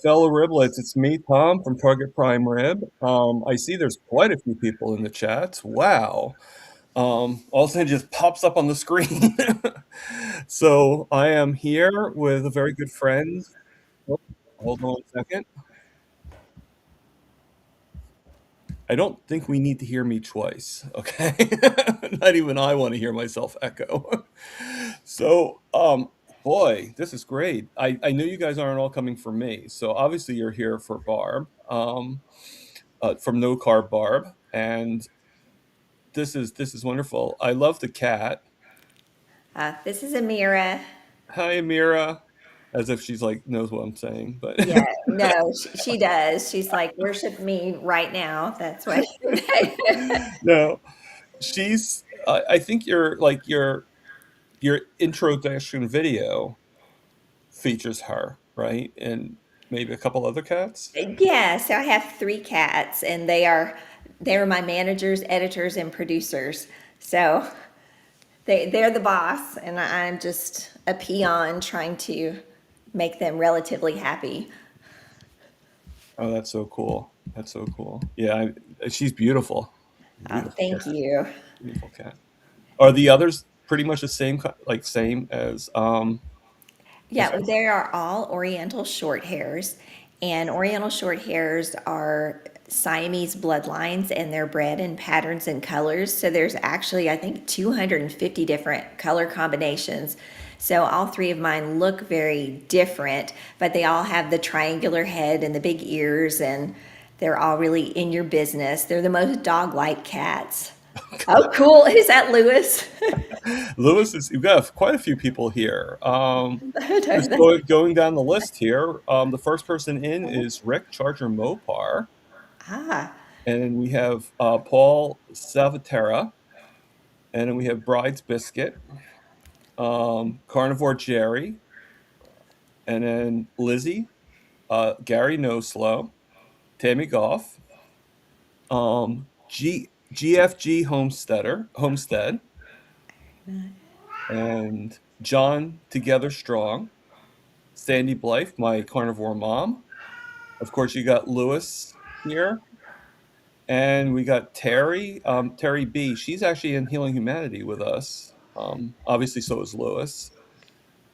Fellow riblets, it's me, Tom from Target Prime Rib. I see there's quite a few people in the chat. Wow. All of a sudden it just pops up on the screen. So I am here with a very good friend. Oh, hold on a second. I don't think we need to hear me twice, okay? Not even I want to hear myself echo. So, boy, this is great. I knew you guys aren't all coming for me. So obviously you're here for Barb. From No Carb Barb, and this is wonderful. I love the cat. This is Amira. Hi, Amira, as if she's like knows what I'm saying, but Yeah, no, she does. She's like, worship me right now. That's what. no, she's. I think your introduction video features her, right, and maybe a couple other cats. Yeah, so I have three cats, and they're my managers, editors, and producers. So they're the boss, and I'm just a peon trying to make them relatively happy. Oh, that's so cool. That's so cool. Yeah, she's beautiful. Beautiful Thank cat. you. Beautiful cat. Are the others pretty much the same, like same as Yeah, they are all Oriental short hairs, and Oriental short hairs are Siamese bloodlines, and they're bred in patterns and colors. So there's actually, I think, 250 different color combinations. So all three of mine look very different, but they all have the triangular head and the big ears, and they're all really in your business. They're the most dog-like cats. Oh, cool. Is that Lewis? Lewis is? You've got quite a few people here. Just going down the list here. The first person in is Rick Charger Mopar, Ah, and then we have Paul Salvatera, and then we have Bride's Biscuit, Carnivore Jerry, and then Lizzie, Gary No Slow, Tammy Goff, GFG Homestead, and John Together Strong, Sandy Blythe, my carnivore mom. Of course, you got Lewis here, and we got Terry, Terry B. She's actually in Healing Humanity with us. Obviously, so is Lewis,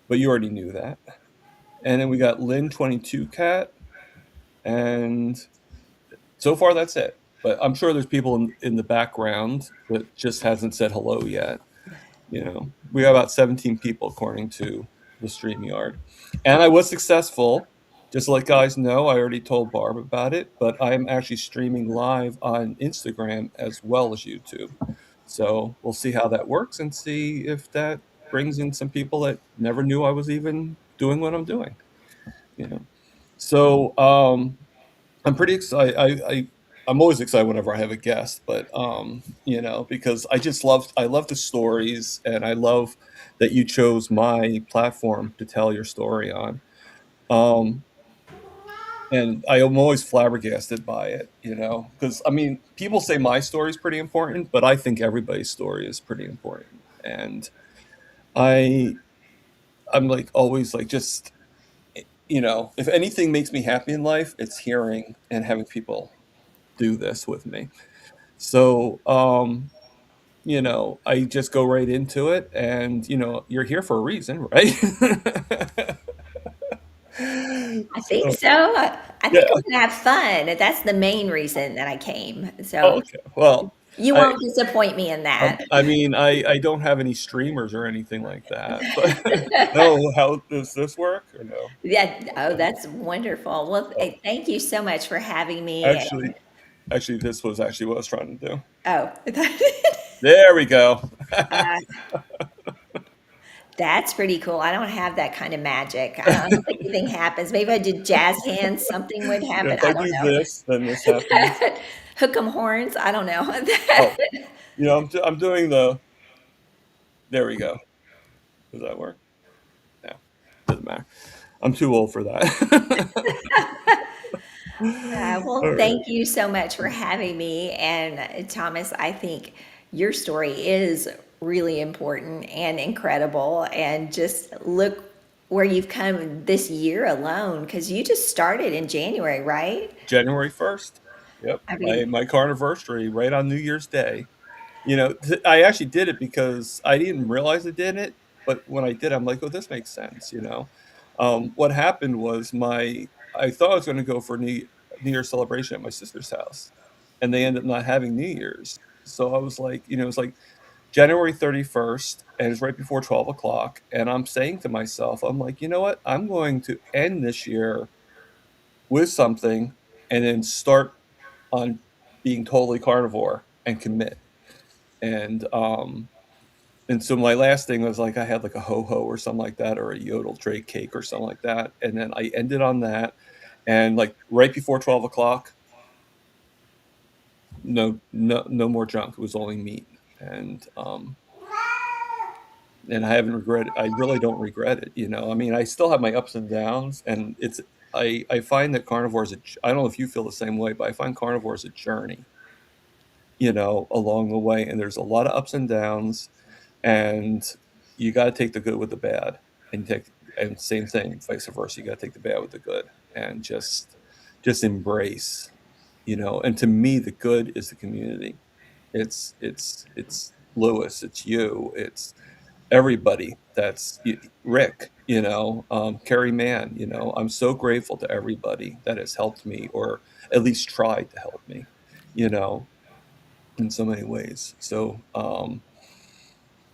but you already knew that. And then we got Lynn 22 Cat, and so far that's it. But I'm sure there's people in the background that just hasn't said hello yet. We got about 17 people according to the StreamYard. And I was successful. Just to let guys know, I already told Barb about it, but I'm actually streaming live on Instagram as well as YouTube. So we'll see how that works and see if that brings in some people that never knew I was even doing what I'm doing. You know. So I'm pretty excited. I'm always excited whenever I have a guest, but because I love the stories, and I love that you chose my platform to tell your story on. Um, and I am always flabbergasted by it, because I mean, people say my story is pretty important, but I think everybody's story is pretty important, and I I'm like always like just if anything makes me happy in life, it's hearing and having people do this with me. So, I just go right into it, and you're here for a reason, right? I think So, so. I yeah. think I'm gonna have fun. That's the main reason that I came. Oh, So okay. Well, you I won't disappoint me in that. I mean, I don't have any streamers or anything like that, but no. How does this work or no? Yeah. Oh, Okay. that's wonderful. Well, Oh, thank you so much for having me. actually, actually, this was actually what I was trying to do. Oh, There we go. uh, that's pretty cool. I don't have that kind of magic. I don't think anything happens. Maybe I did jazz hands, something would Yeah, happen. if I I don't do know. this, then this happens. Hook 'em horns. I don't know. Oh, I'm doing the. There we go. Does that work? No, doesn't matter. I'm too old for that. Well, All right. thank you so much for having me. And Thomas, I think your story is really important and incredible. And just look where you've come this year alone, because you just started in January, right? January 1st. Yep, I my mean, my carniversary right on New Year's Day. I actually did it because I didn't realize I did it, but when I did, I'm like, "Oh, this makes sense," you know? What happened was I thought I was gonna go for New Year's celebration at my sister's house, and they ended up not having New Year's. So I was like, it was like January 31st, and it's right before 12 o'clock, and I'm saying to myself, I'm like, "You know what? I'm going to end this year with something and then start on being totally carnivore and commit." And, um, and so my last thing was like I had like a ho-ho or something like that or a yodel Drake cake or something like that, and then I ended on that, and, like, right before 12 o'clock, no more junk, it was only meat, and I really don't regret it, I mean, I still have my ups and downs, and I find that carnivore is I don't know if you feel the same way, but I find carnivore is a journey, along the way, and there's a lot of ups and downs, and you gotta take the good with the bad, and same thing, vice versa, you gotta take the bad with the good, and just embrace, and to me, the good is the community. It's Lewis, it's you, it's everybody that's Rick, Carrie Mann, I'm so grateful to everybody that has helped me or at least tried to help me, you know, in so many ways. So,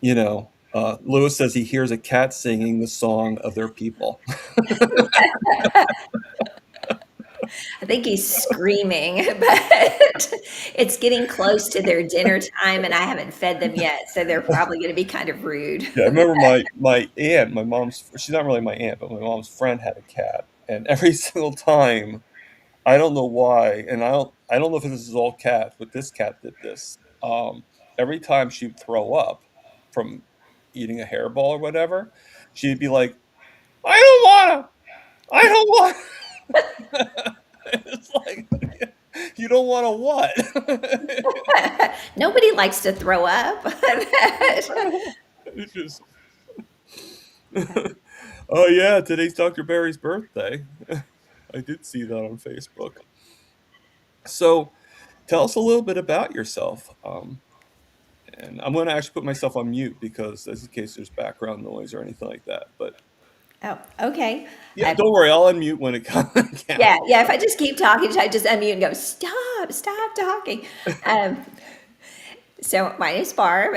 Lewis says he hears a cat singing the song of their people. I think he's screaming, but it's getting close to their dinner time, and I haven't fed them yet, so they're probably going to be kind of rude. Yeah, I remember my aunt, my mom's she's not really my aunt, but my mom's friend had a cat, and every single time, I don't know why, and I don't know if this is all cats, but this cat did this. Every time she'd throw up from eating a hairball or whatever, she'd be like, "I don't wanna. I don't want." It's like, you don't wanna what? Nobody likes to throw up. It's just oh, yeah, today's Dr. Barry's birthday. I did see that on Facebook. So, tell us a little bit about yourself, and I'm gonna actually put myself on mute because just in case there's background noise or anything like that, but Oh, okay. yeah, Uh, don't worry, I'll unmute when it yeah, counts. yeah. If I just keep talking, I just unmute and go, stop, stop talking. Um, So my name's Barb,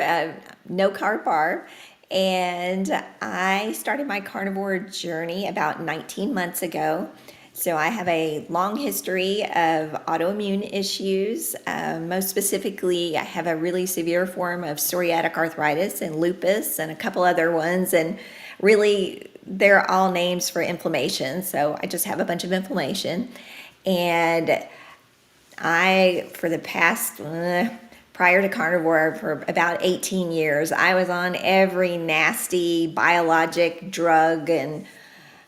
no Carb Barb, and I started my carnivore journey about 19 months ago. So I have a long history of autoimmune issues. Most specifically, I have a really severe form of psoriatic arthritis and lupus and a couple other ones. And really, they're all names for inflammation. So I just have a bunch of inflammation. And for the past, prior to carnivore, for about 18 years, I was on every nasty biologic drug and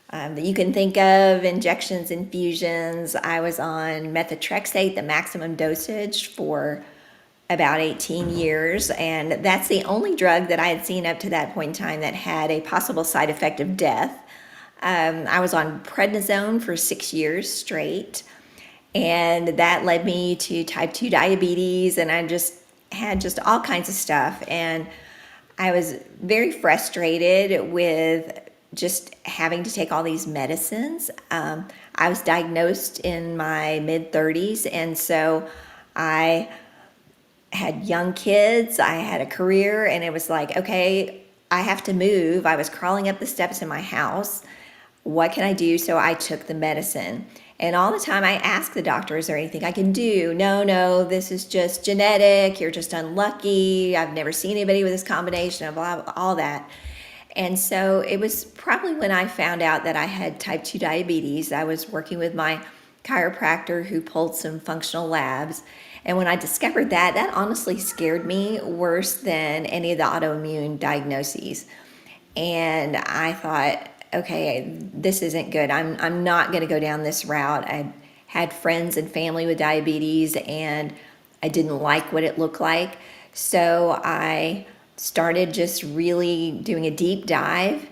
that you can think of, injections, infusions. I was on methotrexate, the maximum dosage, for about 18 years. And that's the only drug that I had seen up to that point in time that had a possible side effect of death. I was on prednisone for 6 years straight, and that led me to type 2 diabetes, and I just had just all kinds of stuff. And I was very frustrated with just having to take all these medicines. I was diagnosed in my mid 30s, and so I had young kids, I had a career, and it was like, okay, I have to move. I was crawling up the steps in my house. What can I do? So I took the medicine. And all the time I asked the doctor, is there anything I can do? No, no, this is just genetic. You're just unlucky. I've never seen anybody with this combination of all that. And so it was probably when I found out that I had type 2 diabetes. I was working with my chiropractor who pulled some functional labs. And when I discovered that, that honestly scared me worse than any of the autoimmune diagnoses. And I thought, okay, this isn't good. I'm not going to go down this route. I had friends and family with diabetes, and I didn't like what it looked like. So I started just really doing a deep dive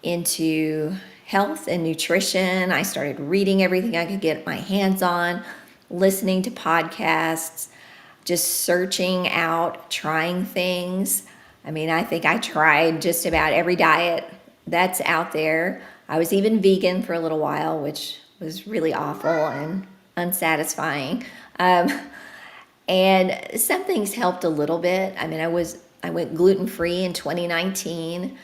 into health and nutrition. I started reading everything I could get my hands on, listening to podcasts, just searching out, trying things. I mean, I think I tried just about every diet that's out there. I was even vegan for a little while, which was really awful and unsatisfying. Um, and some things helped a little bit. I mean, I went gluten free in 2019,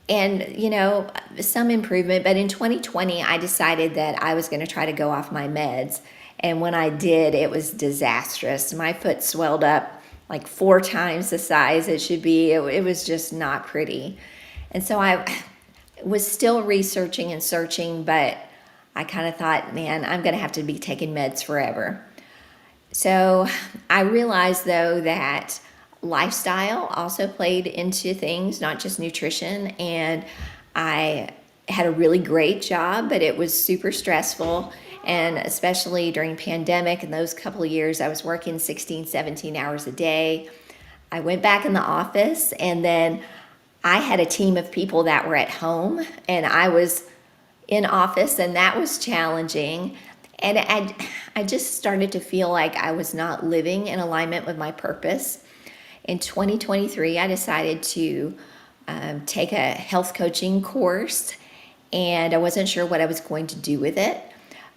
and some improvement. But in 2020, I decided that I was going to try to go off my meds, and when I did, it was disastrous. My foot swelled up like 4 times the size it should be. It was just not pretty, and so I was still researching and searching, but I kind of thought, man, I'm going to have to be taking meds forever. So I realized though that lifestyle also played into things, not just nutrition. And I had a really great job, but it was super stressful. And especially during pandemic and those couple of years, I was working 16, 17 hours a day. I went back in the office, and then I had a team of people that were at home, and I was in office, and that was challenging. And I just started to feel like I was not living in alignment with my purpose. In 2023, I decided to take a health coaching course, and I wasn't sure what I was going to do with it,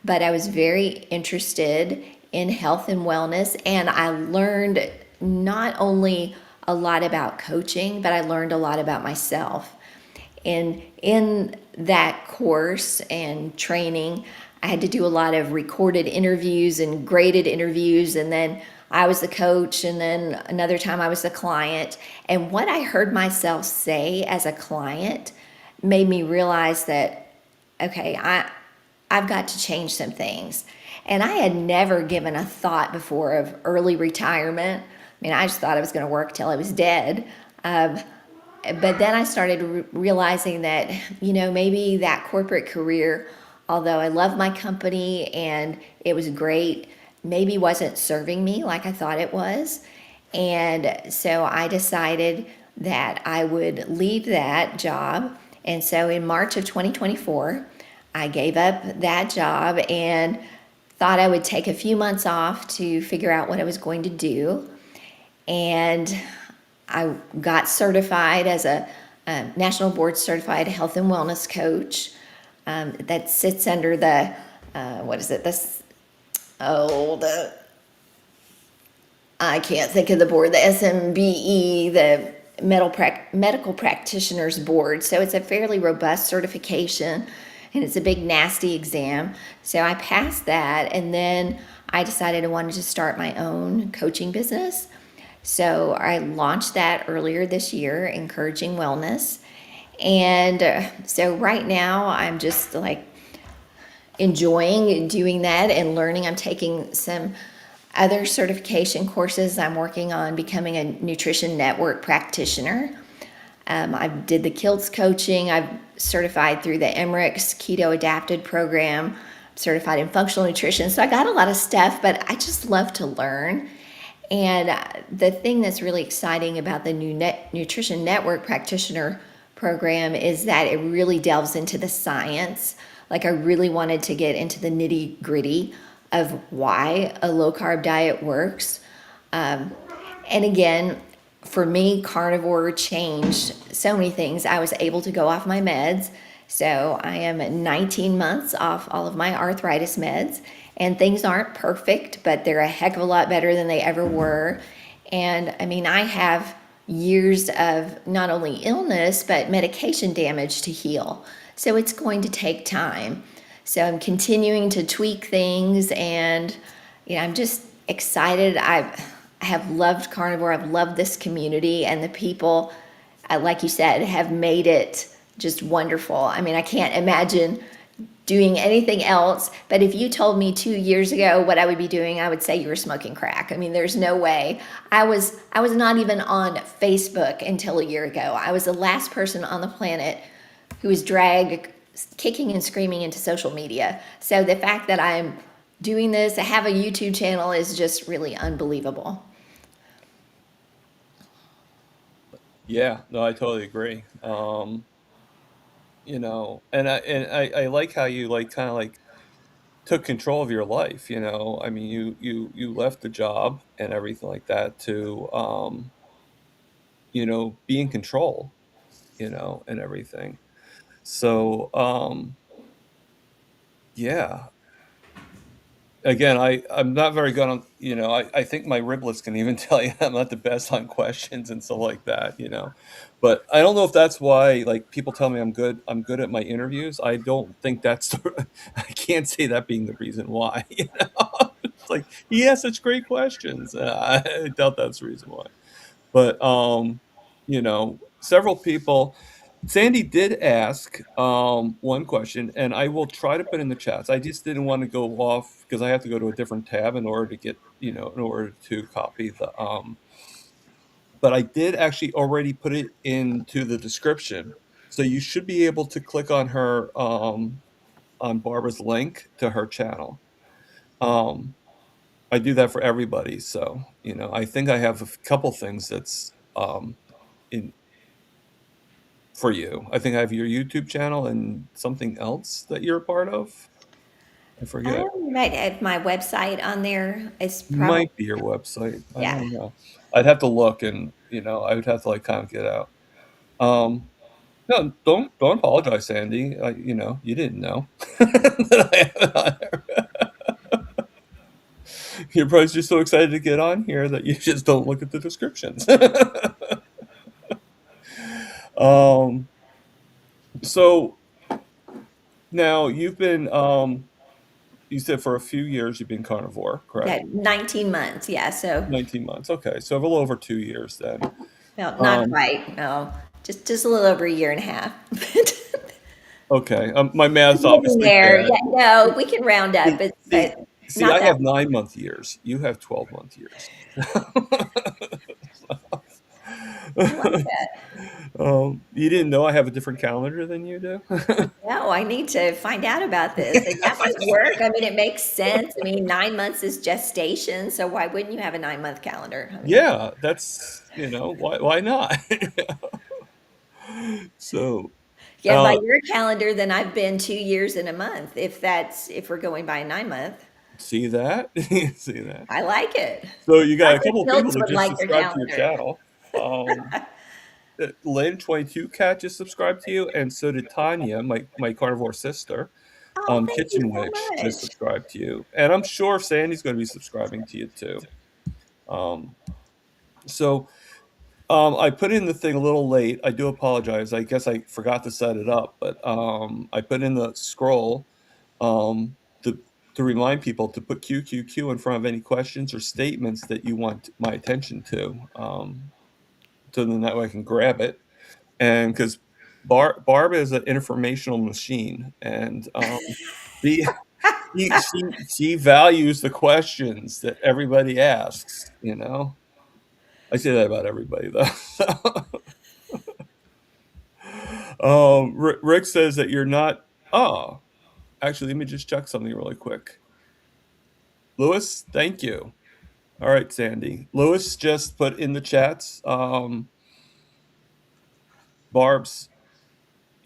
but I was very interested in health and wellness, and I learned not only a lot about coaching, but I learned a lot about myself. And in that course and training, I had to do a lot of recorded interviews and graded interviews. And then I was the coach, and then another time I was the client. And what I heard myself say as a client made me realize that, okay, I've got to change some things. And I had never given a thought before of early retirement. I mean, I just thought I was going to work till I was dead. But then I started realizing that, maybe that corporate career, although I love my company and it was great, maybe wasn't serving me like I thought it was. And so I decided that I would leave that job. And so in March of 2024, I gave up that job and thought I would take a few months off to figure out what I was going to do. And I got certified as a national board certified health and wellness coach. That sits under the what is it? This the I can't think of the board. The SMBE, the Medical Practitioners Board. So it's a fairly robust certification, and it's a big nasty exam. So I passed that, and then I decided I wanted to start my own coaching business. So I launched that earlier this year, Encouraging Wellness. And so right now I'm just like enjoying doing that and learning. I'm taking some other certification courses. I'm working on becoming a nutrition network practitioner. I did the KILTS coaching. I've certified through the Emmerich's Keto Adapted program, certified in functional nutrition. So I got a lot of stuff, but I just love to learn. And the thing that's really exciting about the Nutrition Network Practitioner program is that it really delves into the science. Like, I really wanted to get into the nitty gritty of why a low carb diet works. And again, for me, carnivore changed so many things. I was able to go off my meds. So I am 19 months off all of my arthritis meds, and things aren't perfect, but they're a heck of a lot better than they ever were. And I mean, I have years of not only illness, but medication damage to heal. So it's going to take time. So I'm continuing to tweak things, and I'm just excited. I have loved carnivore. I've loved this community, and the people, like you said, have made it just wonderful. I mean, I can't imagine doing anything else. But if you told me 2 years ago what I would be doing, I would say you were smoking crack. I mean, there's no way. I was not even on Facebook until a year ago. I was the last person on the planet who was dragged kicking and screaming into social media. So the fact that I'm doing this, I have a YouTube channel, is just really unbelievable. Yeah, no, I totally agree. And I like how you like kind of like took control of your life. I mean, you left the job and everything like that to be in control, and everything. So yeah. Again, I'm not very good on, I think my riblets can even tell you I'm not the best on questions and stuff like that. But I don't know if that's why, like, people tell me I'm good at my interviews. I don't think that's I can't say that being the reason why, you know. It's like he has such great questions. I doubt that's the reason why. But several people. Sandy did ask one question, and I will try to put in the chats. I just didn't want to go off because I have to go to a different tab in order to get, in order to copy the. But I did actually already put it into the description, so you should be able to click on Barbara's link to her channel. Um, I do that for everybody, so I think I have a couple things that's in for you. I think I have your YouTube channel and something else that you're a part of. I forget. You might have my website on there. It's probably, Might be your website. I yeah. don't know. I'd have to look, and I would have to like kind of get out. Um, no, don't apologize, Sandy. You didn't know that I have it on there. You're probably just so excited to get on here that you just don't look at the descriptions. um, so now you said for a few years you've been carnivore, Yeah, correct? 19 months. Yeah. So, 19 months. Okay. So a little over 2 years then. well, not Um, quite. No, just a little over a year and a half. okay. My math's Getting obviously there. bad. Yeah, no, we can round up, See, see, but see, not I that. have 9-month years. You have 12-month years. I like that. You didn't know I have a different calendar than you do? No, I need to find out about this. And that might work. I mean, it makes sense. I mean, 9 months is gestation, so why wouldn't you have a 9-month calendar? I mean, Yeah, that's, why not? So, yeah, by uh, your calendar, then I've been 2 years and a month. If we're going by a 9 month, see that? See that? I like it. So you got a Dr. couple of people Fields that would just like their subscribed to your calendar. channel. Lane 22 Cat just subscribed to you, and so did Tanya, my carnivore sister. Oh, thank you Kitchen so Witch just much. subscribed to you, and I'm sure Sandy's going to be subscribing to you too. Um, so I put in the thing a little late. I do apologize. I guess I forgot to set it up, but I put in the scroll um, to to remind people to put QQQ in front of any questions or statements that you want my attention to. So then that way I can grab it. And because Barb is an informational machine, and she, she values the questions that everybody asks. I say that about everybody though. Rick says that you're not. Oh, actually, let me just check something really quick. Lewis, thank you. All right, Sandy. Lewis just put in the chats Barb's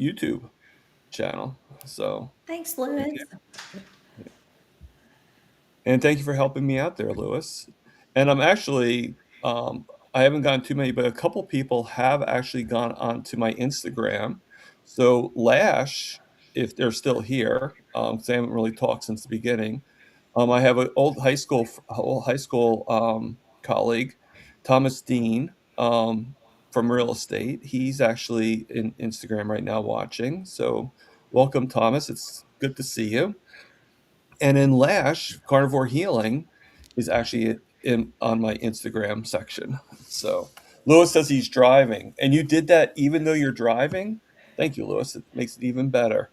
YouTube channel. So Thanks, thank Lewis. you. And thank you for helping me out there, Lewis. And I'm actually, I haven't gotten too many, but a couple people have actually gone onto my Instagram. So Lash, if they're still here, because I haven't really talked since the beginning, I have an old high school colleague, Thomas Dean, from real estate. He's actually in Instagram right now watching. So welcome, Thomas. It's good to see you. And in Lash, Carnivore Healing is actually on my Instagram section. So Lewis says he's driving, and you did that even though you're driving. Thank you, Lewis. It makes it even better.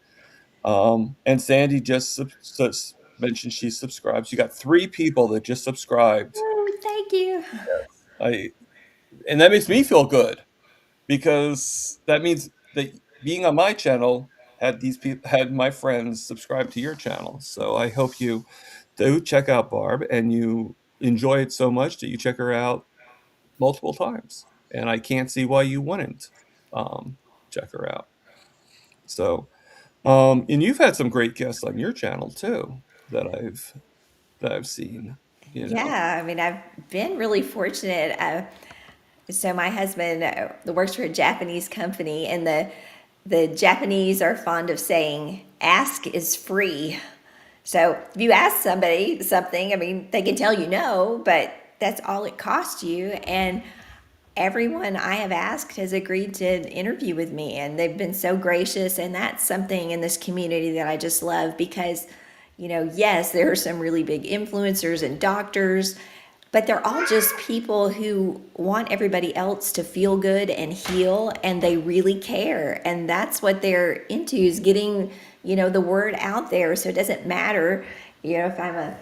And Sandy just mentioned she subscribes. You got 3 people that just subscribed. Oh, thank you. I and that makes me feel good because that means that being on my channel had my friends subscribe to your channel. So I hope you do check out Barb and you enjoy it so much that you check her out multiple times. And I can't see why you wouldn't check her out. So, and you've had some great guests on your channel too that I've seen, you know. Yeah, I mean, I've been really fortunate. So my husband works for a Japanese company, and the Japanese are fond of saying, "Ask is free." So if you ask somebody something, I mean, they can tell you no, but that's all it costs you. And everyone I have asked has agreed to interview with me, and they've been so gracious. And that's something in this community that I just love because, yes, there are some really big influencers and doctors, but they're all just people who want everybody else to feel good and heal, and they really care. And that's what they're into, is getting, the word out there. So it doesn't matter, if I'm a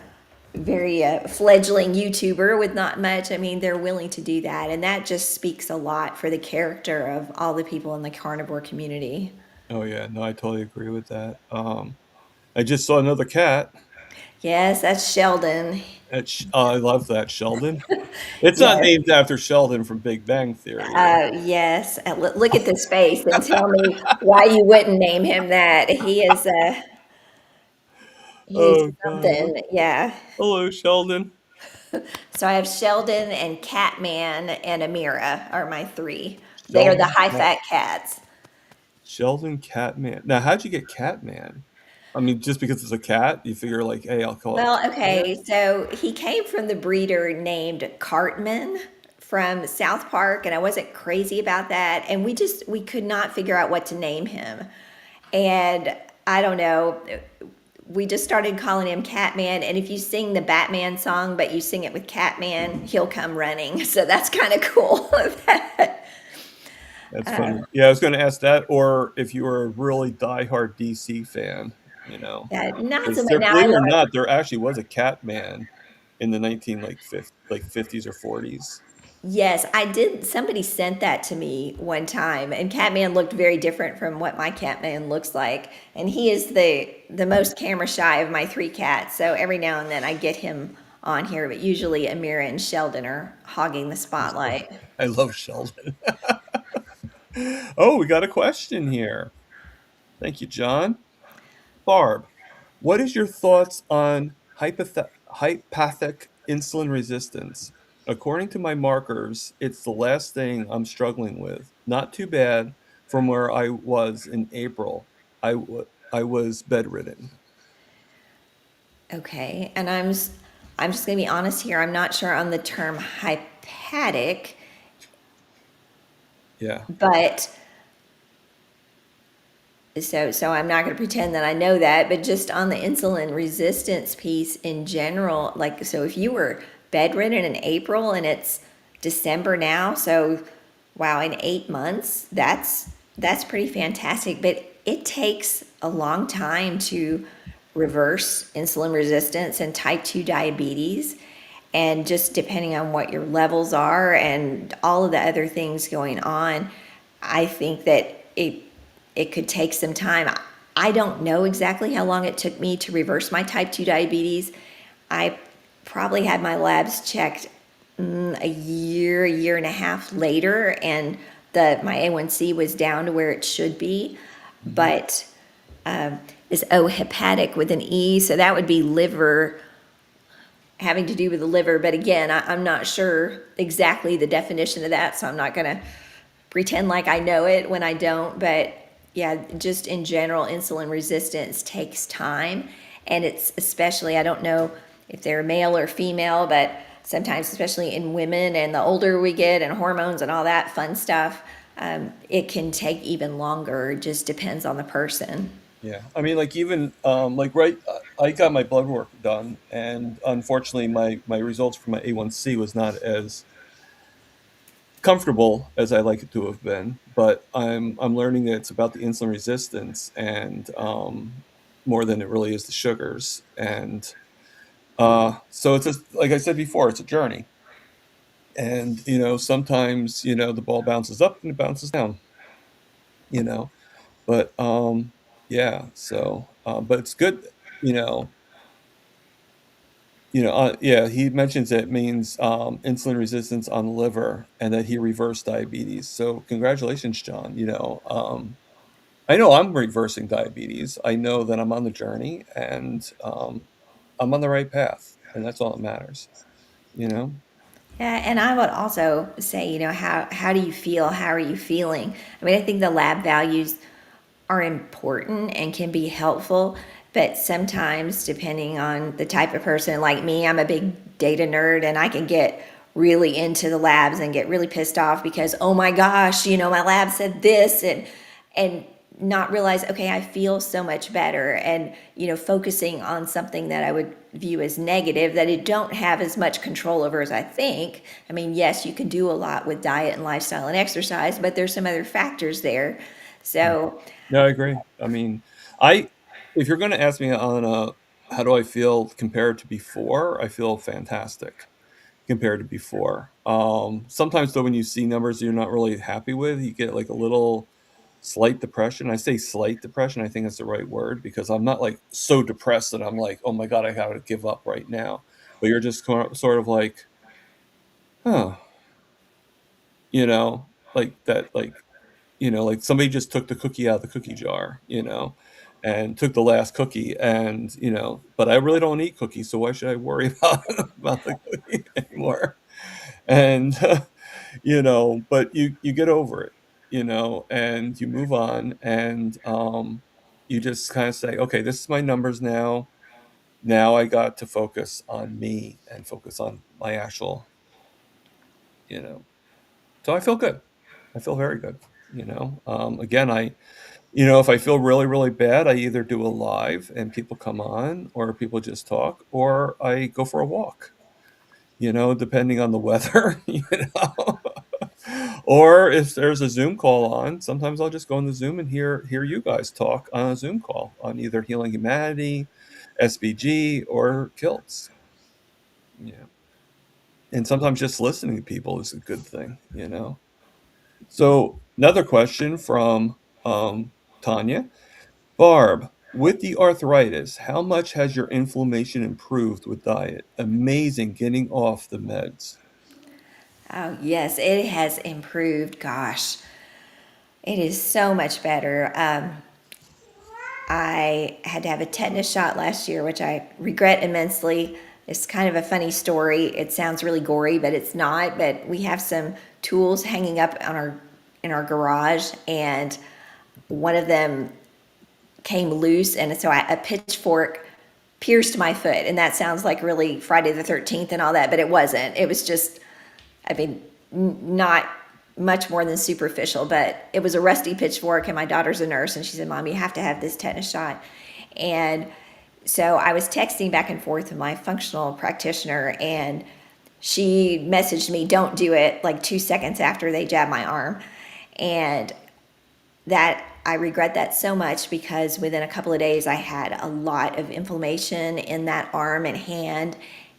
very fledgling YouTuber with not much. I mean, they're willing to do that. And that just speaks a lot for the character of all the people in the carnivore community. Oh yeah, no, I totally agree with that. I just saw another cat. Yes, that's Sheldon. I love that, Sheldon. It's not Yes. named after Sheldon from Big Bang Theory, is it? Yes. Look at this face and tell me why you wouldn't name him that. He's Oh God. something. Yeah. Hello, Sheldon. So I have Sheldon and Catman and Amira are my three. They are the Sheldon high Cat fat cats. Sheldon Catman. Now, how'd you get Catman? I mean, just because it's a cat, you figure like, hey, I'll call it Well, Catman. okay, so he came from the breeder named Cartman from South Park, and I wasn't crazy about that. And we could not figure out what to name him. And I don't know, we just started calling him Catman. And if you sing the Batman song, but you sing it with Catman, he'll come running. So that's kind of cool. That's funny. Yeah, I was going to ask that, or if you were a really diehard DC fan, you know, Not so because much there, now. believe it or not, there actually was a Catman in the 50s or 40s. Yes, I did. Somebody sent that to me one time, and Catman looked very different from what my Catman looks like. And he is the most camera shy of my three cats. So every now and then I get him on here, but usually Amira and Sheldon are hogging the spotlight. I love Sheldon. Oh, we got a question here. Thank you, John. Barb, what is your thoughts on hypathic insulin resistance? According to my markers, it's the last thing I'm struggling with. Not too bad from where I was in April. I was bedridden. Okay, and I'm just going to be honest here. I'm not sure on the term hepatic, Yeah. but so I'm not going to pretend that I know that, but just on the insulin resistance piece in general, like, so if you were bedridden in April and it's December now, so wow, in 8 months, that's pretty fantastic. But it takes a long time to reverse insulin resistance and type 2 diabetes. And just depending on what your levels are and all of the other things going on, I think that it could take some time. I don't know exactly how long it took me to reverse my type 2 diabetes. I probably had my labs checked a year and a half later, and my A1C was down to where it should be. Mhm. But is O hepatic with an E, so that would be liver, having to do with the liver. But again, I'm not sure exactly the definition of that, so I'm not going to pretend like I know it when I don't. But yeah, just in general, insulin resistance takes time. And it's especially, I don't know if they're male or female, but sometimes, especially in women, and the older we get and hormones and all that fun stuff, it can take even longer. It just depends on the person. Yeah. I mean, like even like right, I got my blood work done, and unfortunately, my results for my A1C was not as comfortable as I like it to have been, but I'm learning that it's about the insulin resistance and more than it really is the sugars. And so it's just like I said before, it's a journey. And sometimes the ball bounces up and it bounces down. You know, but yeah. So but it's good. You know, yeah. He mentions that it means insulin resistance on the liver, and that he reversed diabetes. So congratulations, John. I know I'm reversing diabetes. I know that I'm on the journey, and I'm on the right path, and that's all that matters. You know. Yeah, and I would also say, how do you feel? How are you feeling? I mean, I think the lab values are important and can be helpful, but sometimes, depending on the type of person, like me, I'm a big data nerd, and I can get really into the labs and get really pissed off because, oh my gosh, my lab said this, and not realize, okay, I feel so much better, and focusing on something that I would view as negative that I don't have as much control over as I think. I mean, yes, you can do a lot with diet and lifestyle and exercise, but there's some other factors there. Mm. So No, I agree. I mean, I if you're going to ask me on how do I feel compared to before, I feel fantastic compared to before. Sometimes though, when you see numbers you're not really happy with, you get like a little slight depression. I say slight depression. I think that's the right word because I'm not like so depressed that I'm like, oh my god, I gotta give up right now. But you're just sort of like, huh, like that, like somebody just took the cookie out of the cookie jar, and took the last cookie, and but I really don't eat cookies, so why should I worry about about the cookie anymore? And but you get over it, and you move on, and you just kind of say, okay, this is my numbers now. Now I got to focus on me and focus on my actual, you know. So I feel good. I feel very good. Again, if I feel really, really bad, I either do a live and people come on, or people just talk, or I go for a walk, depending on the weather, Or if there's a Zoom call on, sometimes I'll just go on the Zoom and hear you guys talk on a Zoom call on either Healing Humanity, SBG, or Kilts. Yeah. And sometimes just listening to people is a good thing. So another question from Tanya. Barb, with the arthritis, how much has your inflammation improved with diet? Amazing getting off the meds. oh, yes, it has improved. Gosh, it is so much better. I had to have a tetanus shot last year, which I regret immensely. It's kind of a funny story. It sounds really gory, but it's not. But we have some tools hanging up on our in our garage, and one of them came loose, and so a pitchfork pierced my foot. And that sounds like really Friday the 13th and all that, but it wasn't. It was just, I mean, not much more than superficial, but it was a rusty pitchfork. And my daughter's a nurse, and she said, Mom, you have to have this tetanus shot. And so I was texting back and forth with my functional practitioner, and she messaged me, don't do it, like 2 seconds after they jabbed my arm. And that I regret that so much because within a couple of days I had a lot of inflammation in that arm and hand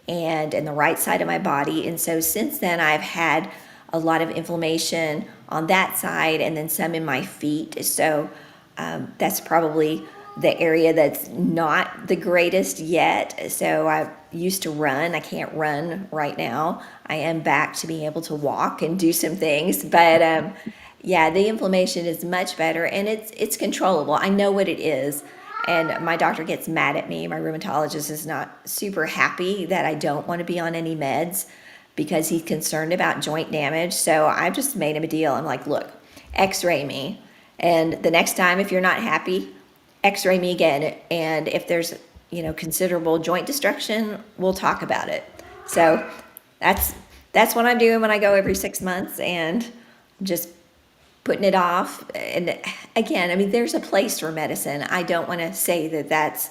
and in the right side of my body. And so since then I've had a lot of inflammation on that side and then some in my feet. So that's probably the area that's not the greatest yet. So I used to run. I can't run right now. I am back to being able to walk and do some things, but yeah, the inflammation is much better and it's controllable. I know what it is. And my doctor gets mad at me. My rheumatologist is not super happy that I don't want to be on any meds because he's concerned about joint damage. So I just made him a deal. I'm like, look, x-ray me. And the next time, if you're not happy, x-ray me again. And if there's, considerable joint destruction, we'll talk about it. So that's that's what I'm doing when I go every 6 months and just putting it off. And again, I mean, there's a place for medicine. I don't want to say that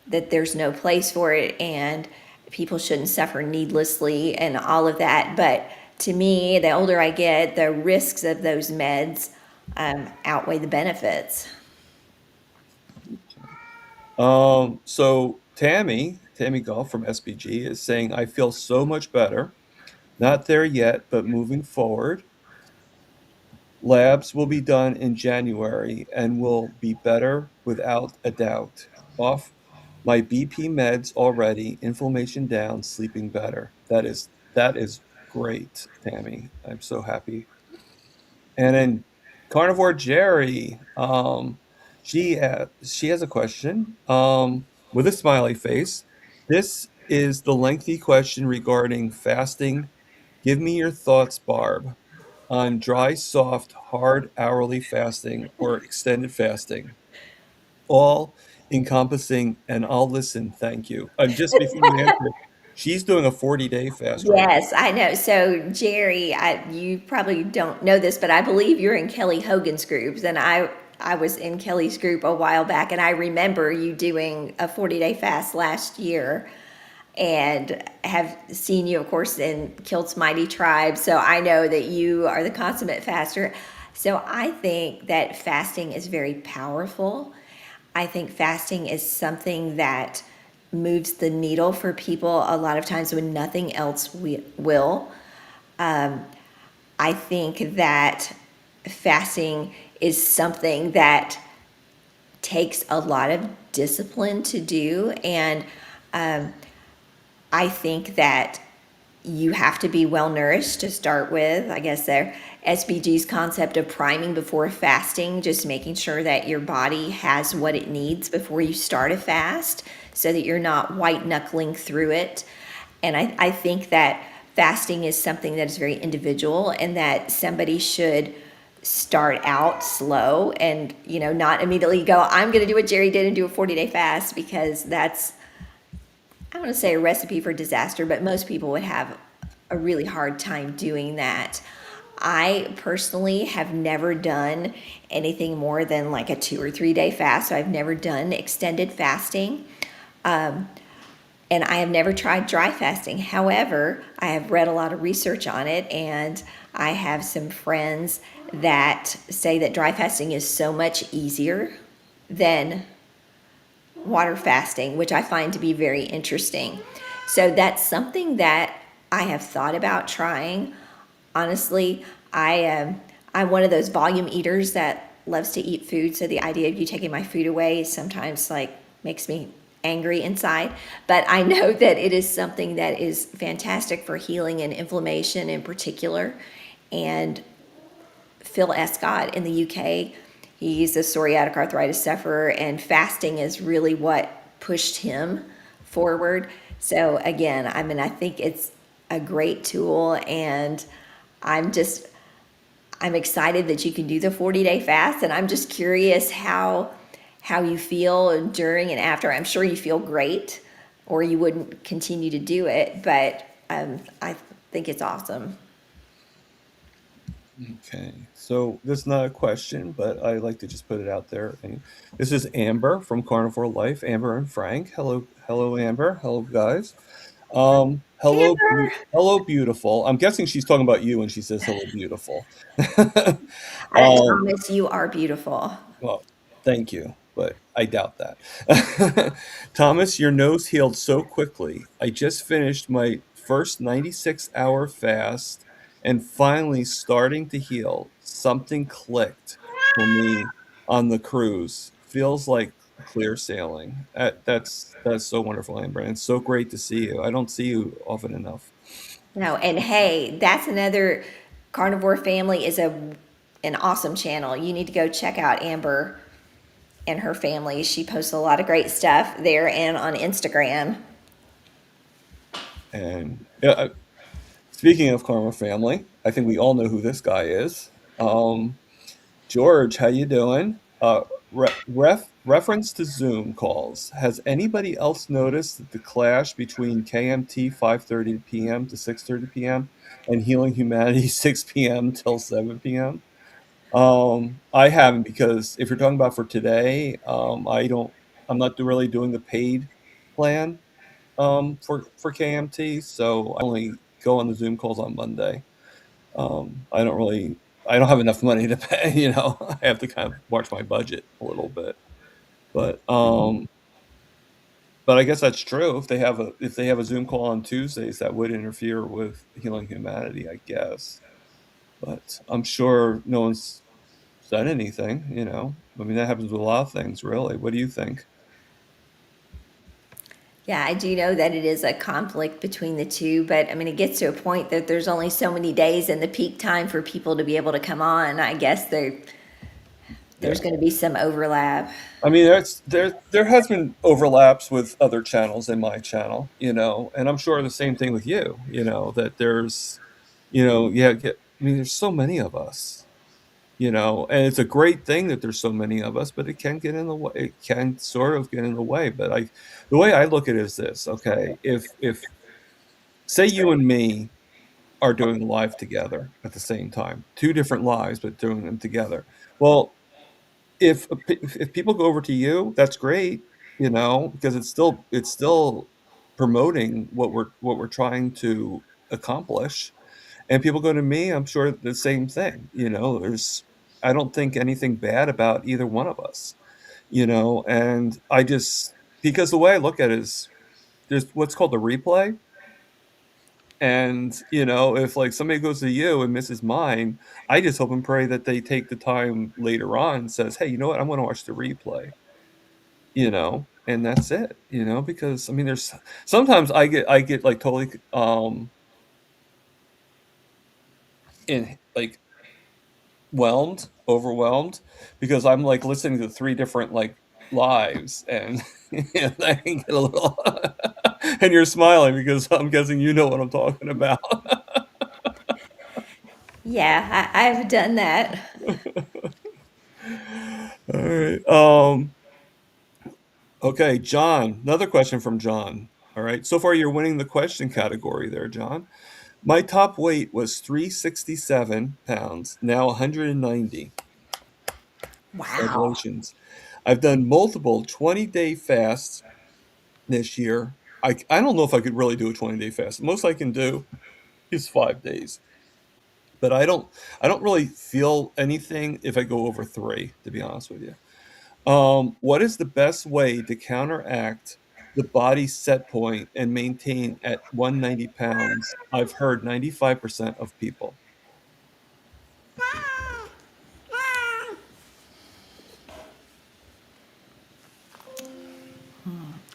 there's no place for it and people shouldn't suffer needlessly and all of that. But to me, the older I get, the risks of those meds outweigh the benefits. So Tammy Golf from SBG is saying, I feel so much better. Not there yet, but moving forward. Labs will be done in January and will be better without a doubt. Off my BP meds already, inflammation down, sleeping better. That is great, Tammy. I'm so happy. And then Carnivore Jerry. She has a question with a smiley face. This is the lengthy question regarding fasting. Give me your thoughts, Barb, on dry, soft, hard hourly fasting or extended fasting, all encompassing, and I'll listen. Thank you. And just before you answer, she's doing a 40-day fast right Yes, I know. So, Jerry, you probably don't know this, but I believe you're in Kelly Hogan's groups, and I was in Kelly's group a while back, and I remember you doing a 40-day fast last year, and have seen you, of course, in Kilt's Mighty Tribe. So I know that you are the consummate faster. So I think that fasting is very powerful. I think fasting is something that moves the needle for people a lot of times when nothing else will. I think that fasting is something that takes a lot of discipline to do. And I think that you have to be well nourished to start with. I guess there SBG's concept of priming before fasting, just making sure that your body has what it needs before you start a fast so that you're not white knuckling through it. And I think that fasting is something that is very individual and that somebody should start out slow and not immediately go, I'm going to do what Jerry did and do a 40-day fast, because that's, I want to say, a recipe for disaster, but most people would have a really hard time doing that. I personally have never done anything more than like a 2 or 3 day fast. So I've never done extended fasting. And I have never tried dry fasting. However, I have read a lot of research on it, and I have some friends that say that dry fasting is so much easier than water fasting, which I find to be very interesting. So that's something that I have thought about trying. Honestly, I'm one of those volume eaters that loves to eat food. So the idea of you taking my food away sometimes like makes me angry inside. But I know that it is something that is fantastic for healing and inflammation in particular. And Phil Escott in the UK, he's a psoriatic arthritis sufferer, and fasting is really what pushed him forward. So again, I mean, I think it's a great tool, and I'm just I'm excited that you can do the 40-day fast, and I'm just curious how you feel during and after. I'm sure you feel great, or you wouldn't continue to do it, but I think it's awesome. Okay, so this is not a question, but I like to just put it out there. And this is Amber from Carnivore Life. Amber and Frank. Hello, hello, Amber. Hello, guys. Amber, Hello, beautiful. I'm guessing she's talking about you when she says hello, beautiful. um, Thomas, you are beautiful. well, thank you, but I doubt that. Thomas, your nose healed so quickly. I just finished my first 96-hour fast and finally starting to heal. Something clicked for me on the cruise. Feels like clear sailing. That's so wonderful, Amber, and it's so great to see you. I don't see you often enough. No, and hey, that's another Carnivore Family is an awesome channel. You need to go check out Amber and her family. She posts a lot of great stuff there and on Instagram. And yeah, speaking of Karma Family, I think we all know who this guy is. George, how you doing? Reference to Zoom calls. Has anybody else noticed that the clash between KMT 5:30 p.m. to 6:30 p.m. and Healing Humanity 6 p.m. till 7 p.m.? I haven't, because if you're talking about for today, I'm not really doing the paid plan for KMT, so I only go on the Zoom calls on Monday. I don't really, I don't have enough money to pay, I have to kind of watch my budget a little bit. But but I guess that's true. If they have a Zoom call on Tuesdays, that would interfere with Healing Humanity, I guess. But I'm sure no one's said anything. I mean, that happens with a lot of things, really. What do you think? Yeah, I do know that it is a conflict between the two, but I mean, it gets to a point that there's only so many days in the peak time for people to be able to come on. I guess there's Yeah. going to be some overlap. I mean, there has been overlaps with other channels in my channel, and I'm sure the same thing with you, that there's, yeah, I mean, there's so many of us, and it's a great thing that there's so many of us, but it can get in the way. It can sort of get in the way. But the way I look at it is this, okay, if say you and me are doing live together at the same time, two different lives, but doing them together. Well, if people go over to you, that's great, because it's still promoting what we're trying to accomplish. And people go to me, I'm sure the same thing. I don't think anything bad about either one of us, and I just because the way I look at it is there's what's called the replay. And, if like somebody goes to you and misses mine, I just hope and pray that they take the time later on and says, "Hey, you know what? I'm going to watch the replay," and that's it, because I mean, there's sometimes I get like totally in like overwhelmed because I'm like listening to three different like lives and I can get a little and you're smiling because I'm guessing you know what I'm talking about. Yeah, I've done that. All right. Okay, John. Another question from John. All right. So far, you're winning the question category there, John. My top weight was 367 pounds, now 190. Wow. Congratulations. I've done multiple 20-day fasts this year. I don't know if I could really do a 20-day fast. The most I can do is 5 days. But I don't really feel anything if I go over three, to be honest with you. What is the best way to counteract the body set point and maintain at 190 pounds? I've heard 95% of people.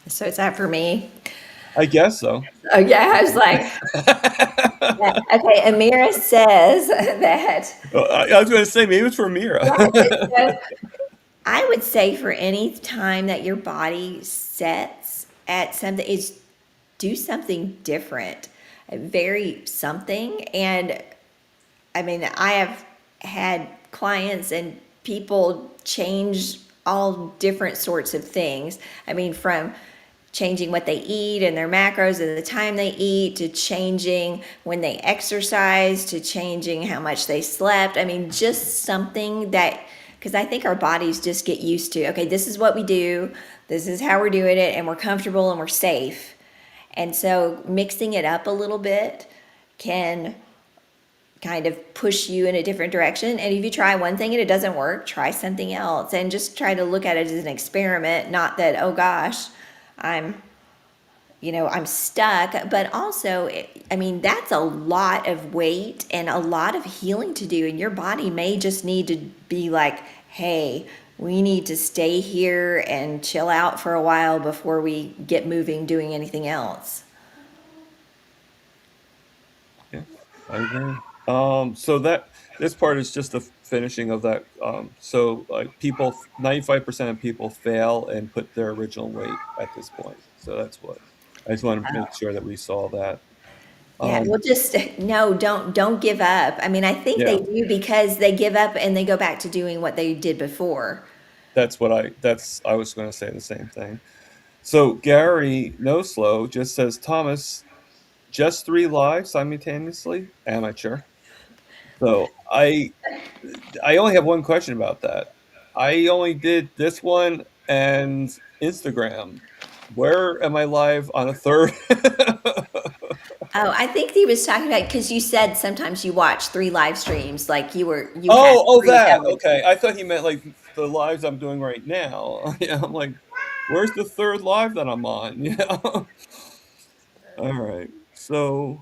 So is that for me? I guess so. Oh yeah, I was like, yeah. Okay. Amira says that. I was going to say maybe it's for Mira. Right. So I would say for any time that your body sets at something is do something different, vary something. And I mean, I have had clients and people change all different sorts of things. I mean, from changing what they eat and their macros and the time they eat to changing when they exercise to changing how much they slept. I mean, just something that, because I think our bodies just get used to, okay, this is what we do, this is how we're doing it, and we're comfortable and we're safe. And so mixing it up a little bit can kind of push you in a different direction. And if you try one thing and it doesn't work, try something else and just try to look at it as an experiment, not that, oh gosh, I'm I'm stuck, but also, I mean, that's a lot of weight and a lot of healing to do. And your body may just need to be like, hey, we need to stay here and chill out for a while before we get moving doing anything else. Yeah, I agree. So that this part is just the finishing of that. So like 95% of people fail and put their original weight at this point. So that's what I just want to make sure that we saw that. Yeah, well, Um, just no, don't give up. I mean, I think they yeah, do because they give up and they go back to doing what they did before. I was going to say the same thing. So Gary No Slow just says, Thomas, just three lives simultaneously, amateur. So I only have one question about that. I only did this one and Instagram. Where am I live on a third? Oh, I think he was talking about because you said sometimes you watch three live streams, like you had Oh, three that. going. Okay. I thought he meant like the lives I'm doing right now. Yeah, I'm like, where's the third live that I'm on? All right. So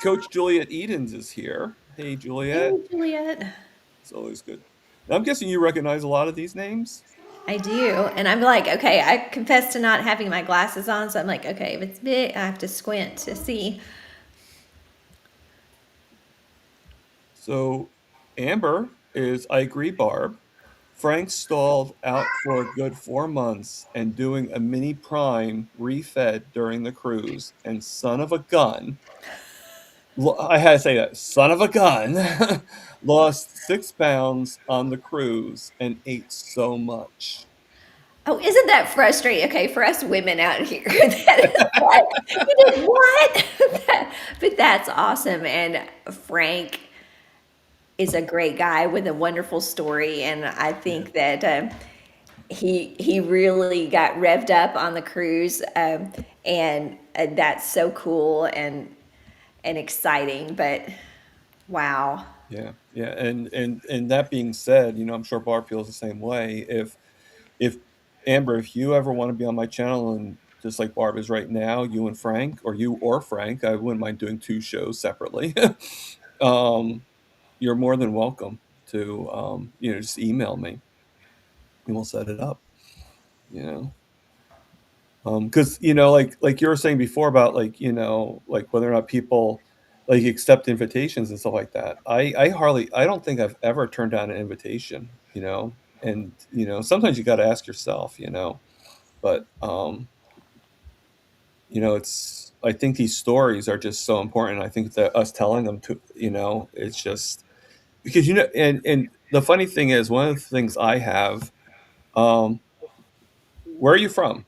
Coach Juliet Edens is here. Hey, Juliet. Hey, Juliet. It's always good. Now, I'm guessing you recognize a lot of these names. I do. And I'm like, okay, I confess to not having my glasses on. So I'm like, okay, if it's big, I have to squint to see. So Amber is I agree, Barb. Frank stalled out for a good 4 months and doing a mini prime refed during the cruise, and son of a gun, I had to say that, son of a gun, lost 6 pounds on the cruise and ate so much. Oh, isn't that frustrating? Okay, for us women out here, that is like, you did what? But that's awesome. And Frank is a great guy with a wonderful story, and I Yeah, think that he really got revved up on the cruise, and that's so cool and exciting. But wow. yeah, yeah, and that being said, I'm sure Barb feels the same way. If Amber, if you ever wanna be on my channel and just like Barb is right now, you or Frank, I wouldn't mind doing 2 shows separately. Um, you're more than welcome to, just email me, and we'll set it up, you know? Because like you were saying before about, like, whether or not people, like, accept invitations and stuff like that. I don't think I've ever turned down an invitation, and, sometimes you gotta ask yourself, but, it's I think these stories are just so important. I think that us telling them it's just because, and the funny thing is, one of the things I have, um where are you from?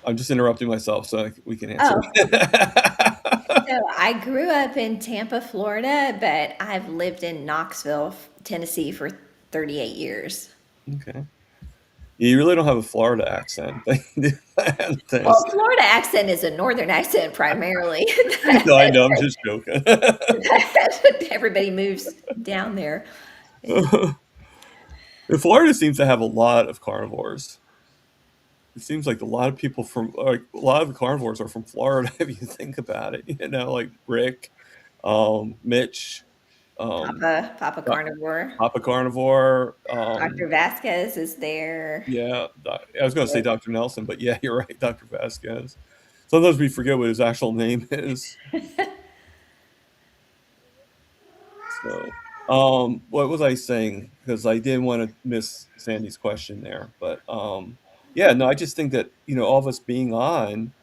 I'm just interrupting myself so we can answer. Oh, so I grew up in Tampa, Florida, but I've lived in Knoxville, Tennessee for 38 years. Okay. You really don't have a Florida accent. Well, Thanks. Florida accent is a northern accent primarily. No, I know, I'm just joking. Everybody moves down there. And Florida seems to have a lot of carnivores. It seems like a lot of the carnivores are from Florida if you think about it, like Rick, Mitch, um, Papa Do Carnivore. Papa Carnivore, Dr. Vasquez is there. yeah, I was gonna say Dr. Nelson, but yeah, you're right, Dr. Vasquez. Sometimes we forget what his actual name is. So, what was I saying? Because I didn't want to miss Sandy's question there. But yeah, no, I just think that all of us being on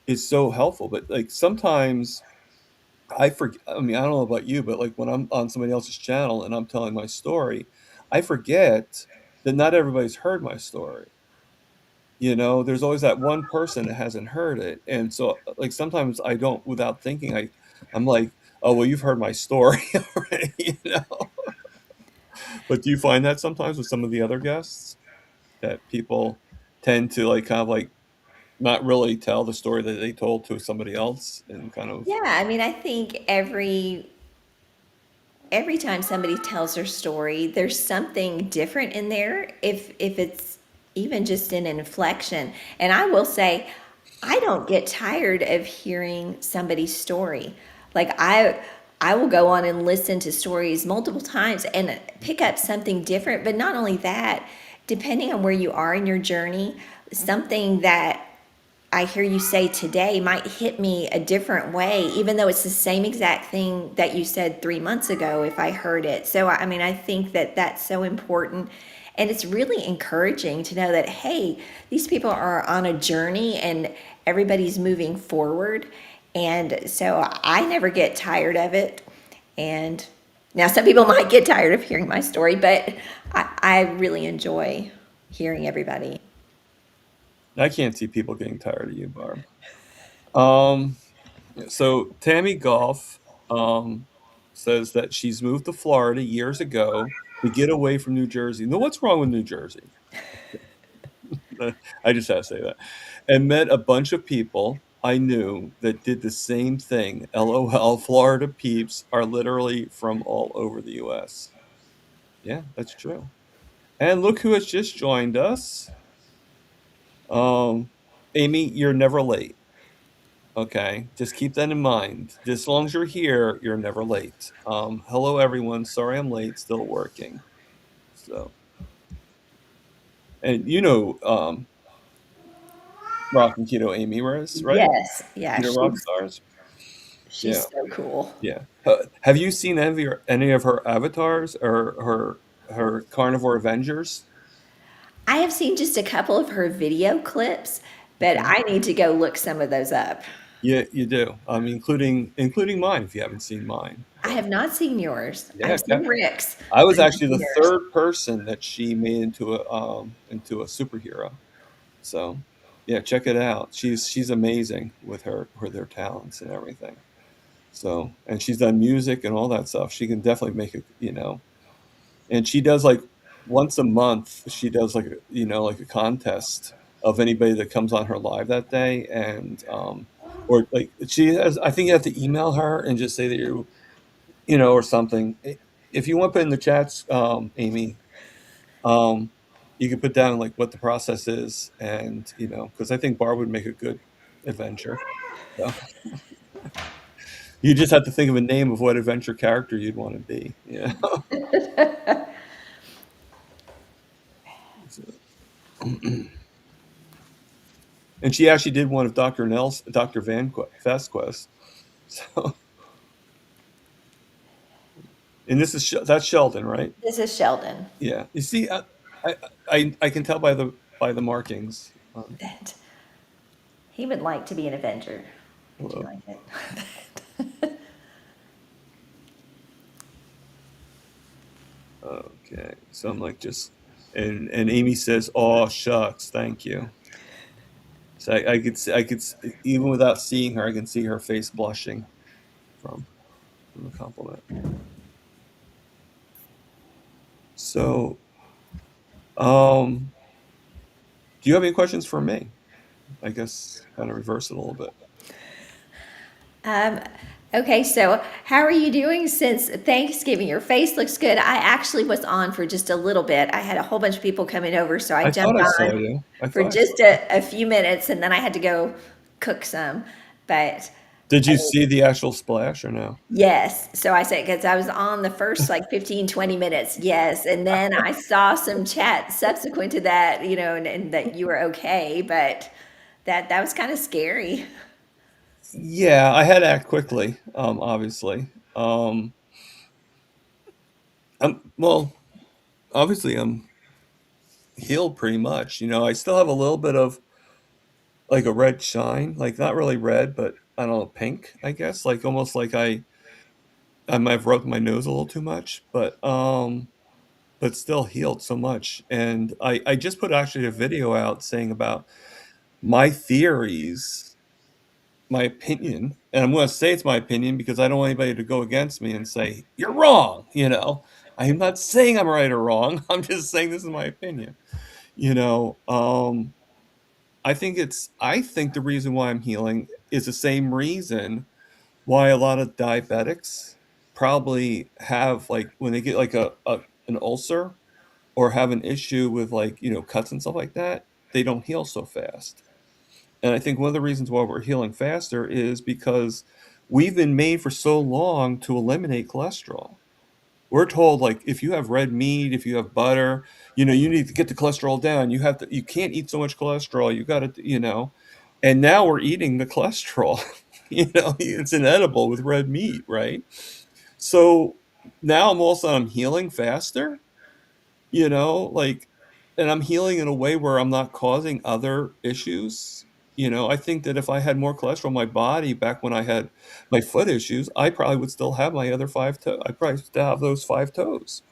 is so helpful. But like sometimes I forget. I mean, I don't know about you, but like when I'm on somebody else's channel and I'm telling my story, I forget that not everybody's heard my story. There's always that one person that hasn't heard it, and so like sometimes I don't, without thinking, I'm like, oh well, you've heard my story already, But do you find that sometimes with some of the other guests that people tend to like kind of like not really tell the story that they told to somebody else and kind of Yeah, I mean, I think every time somebody tells their story, there's something different in there. If it's even just an inflection, and I will say, I don't get tired of hearing somebody's story. Like I will go on and listen to stories multiple times and pick up something different. But not only that, depending on where you are in your journey, something that I hear you say today might hit me a different way, even though it's the same exact thing that you said 3 months ago if I heard it. So, I mean, I think that that's so important. And it's really encouraging to know that, hey, these people are on a journey and everybody's moving forward. And so I never get tired of it. And now some people might get tired of hearing my story, but I really enjoy hearing everybody. I can't see people getting tired of you, Barb. Um, so Tammy Golf says that she's moved to Florida years ago to get away from New Jersey. No, what's wrong with New Jersey? I just had to say that. And met a bunch of people I knew that did the same thing. LOL, Florida peeps are literally from all over the US. Yeah, that's true. And look who has just joined us. Um, Amy, you're never late. Okay, just keep that in mind. Just as long as you're here, you're never late. Hello, everyone. Sorry I'm late. Still working. So, and Rock and Keto Amy Rose, right? Yes, yeah, Keto Rock Stars. Yeah, she's so cool. yeah. Have you seen any of her avatars or her Carnivore Avengers? I have seen just a couple of her video clips, but Okay. I need to go look some of those up. Yeah, you do. Including mine if you haven't seen mine. I But have not seen yours. yeah, I've seen Rick's, I but was not actually the yours. third person that she made into a superhero. So yeah, check it out. She's amazing with her talents and everything. So and she's done music and all that stuff. She can definitely make it. And she does like once a month. She does like like a contest of anybody that comes on her live that day, and or like she has. I think you have to email her and just say that or something. If you want to put in the chats, Amy, um, you can put down like what the process is, and because I think Barb would make a good adventure. So you just have to think of a name of what adventure character you'd want to be. Yeah. And she actually did one of Dr. Vasquez. So, and that's Sheldon, right? This is Sheldon. Yeah. You see, I can tell by the markings. That he would like to be an Avenger. Did you Hello. like it? Okay. So I'm like and Amy says, "Oh shucks, thank you." So even without seeing her, I can see her face blushing from the compliment. So, um, do you have any questions for me? I guess kind of reverse it a little bit. Um, okay, so how are you doing since Thanksgiving? Your face looks good. I actually was on for just a little bit. I had a whole bunch of people coming over, so I I thought jumped I saw on you. I for thought I saw just you. a few minutes and then I had to go cook some. But Did I you mean, see the actual splash or no? yes, so I said, because I was on the first like 15, 20 minutes, yes. And then I saw some chat subsequent to that, and that you were okay, but that was kind of scary. Yeah, I had to act quickly, obviously. Well, obviously I'm healed pretty much. I still have a little bit of like a red shine, like not really red, but I don't know, pink, I guess, like almost like I might have rubbed my nose a little too much, but still healed so much. And I just put actually a video out saying about my theories, my opinion, and I'm going to say it's my opinion because I don't want anybody to go against me and say you're wrong. I'm not saying I'm right or wrong. I'm just saying this is my opinion. You know, um, I think the reason why I'm healing is the same reason why a lot of diabetics probably have like when they get like a an ulcer or have an issue with like, cuts and stuff like that, they don't heal so fast. And I think one of the reasons why we're healing faster is because we've been made for so long to eliminate cholesterol. We're told like if you have red meat, if you have butter, you need to get the cholesterol down. You can't eat so much cholesterol. You got to. And now we're eating the cholesterol. It's inedible with red meat, right? So now I'm healing faster, like, and I'm healing in a way where I'm not causing other issues. I think that if I had more cholesterol in my body back when I had my foot issues, I probably would still have my other five toes. I probably still have those five toes,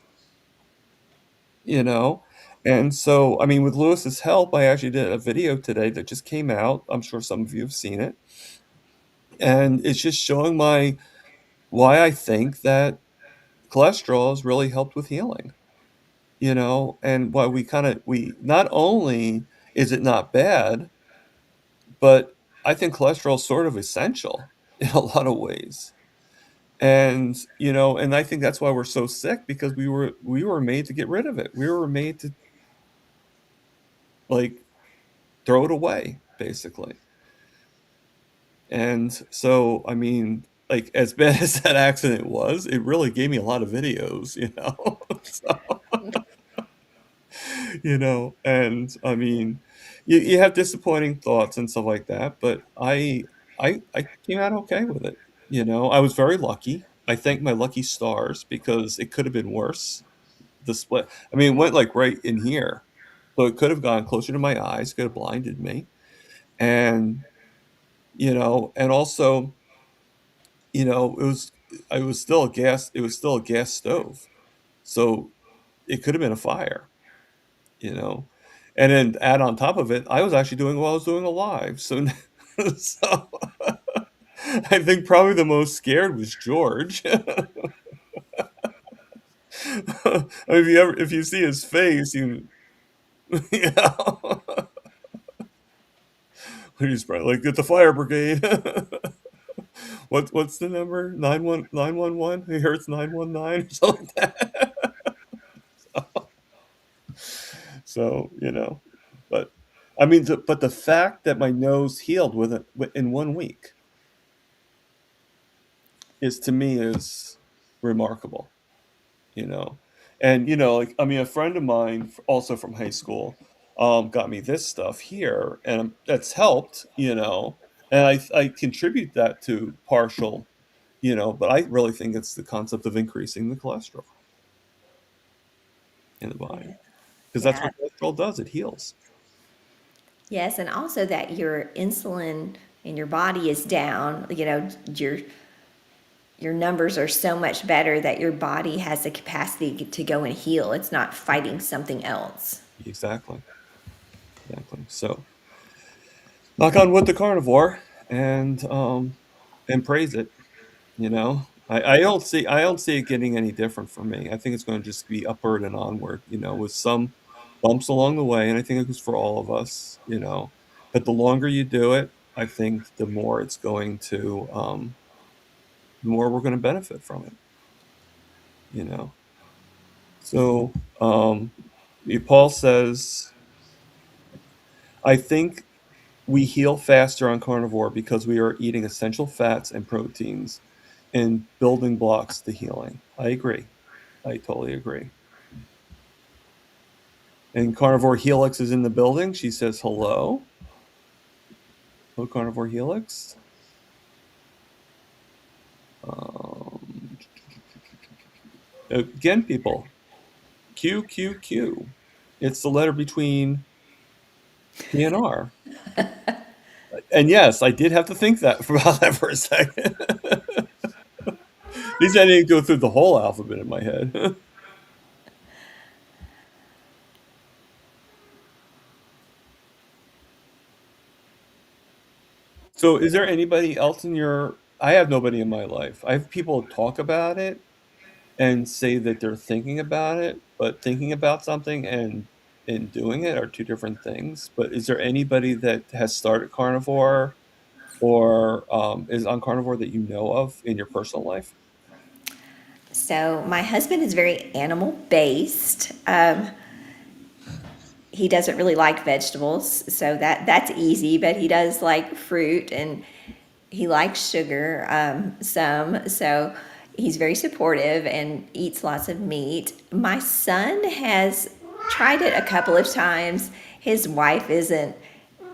you know? And so, I mean, with Lewis's help, I actually did a video today that just came out. I'm sure some of you have seen it. And it's just showing why I think that cholesterol has really helped with healing. And why we not only is it not bad, but I think cholesterol is sort of essential in a lot of ways. And I think that's why we're so sick because we were made to get rid of it. We were made to like throw it away, basically. And so, I mean, like as bad as that accident was, it really gave me a lot of videos. So and I mean, you have disappointing thoughts and stuff like that, but I came out okay with it. I was very lucky. I thank my lucky stars because it could have been worse. The split, I mean, it went like right in here, So it could have gone closer to my eyes, could have blinded me. And, and also, it was still it was still a gas stove. So it could have been a fire, you know. And then add on top of it, I was actually doing what I was doing alive. So, so I think probably the most scared was George. I mean, if you see his face, you know, he's probably like, get the fire brigade. What's the number? 911. He hurts 919 or something like that. So, but I mean, but the fact that my nose healed in 1 week is to me is remarkable, you know. And like, I mean, a friend of mine, also from high school, got me this stuff here, and that's helped, and I contribute that to partial, but I really think it's the concept of increasing the cholesterol in the body, Yeah. because that's Yeah. what cholesterol does. It heals. Yes, and also that your insulin in your body is down, your numbers are so much better that your body has the capacity to go and heal. It's not fighting something else. Exactly. Exactly. So, knock on wood, the carnivore, and praise it. I don't see it getting any different for me. I think it's going to just be upward and onward. With some bumps along the way, and I think it goes for all of us. But the longer you do it, I think the more we're going to benefit from it. You know. So, Paul says, I think we heal faster on carnivore because we are eating essential fats and proteins and building blocks to healing. I agree. I totally agree. And Carnivore Helix is in the building. She says hello. Hello, Carnivore Helix. Um, Again, people, Q, Q, Q. It's the letter between P and R. And yes, I did have to think about that for a second. At least I didn't go through the whole alphabet in my head. So, is there anybody else in your? I have nobody in my life. I have people talk about it and say that they're thinking about it, but thinking about something and doing it are two different things. But is there anybody that has started carnivore or is on carnivore that you know of in your personal life? So my husband is very animal based. He doesn't really like vegetables, so that's easy. But he does like fruit, and he likes sugar some. So he's very supportive and eats lots of meat. My son has tried it a couple of times. His wife isn't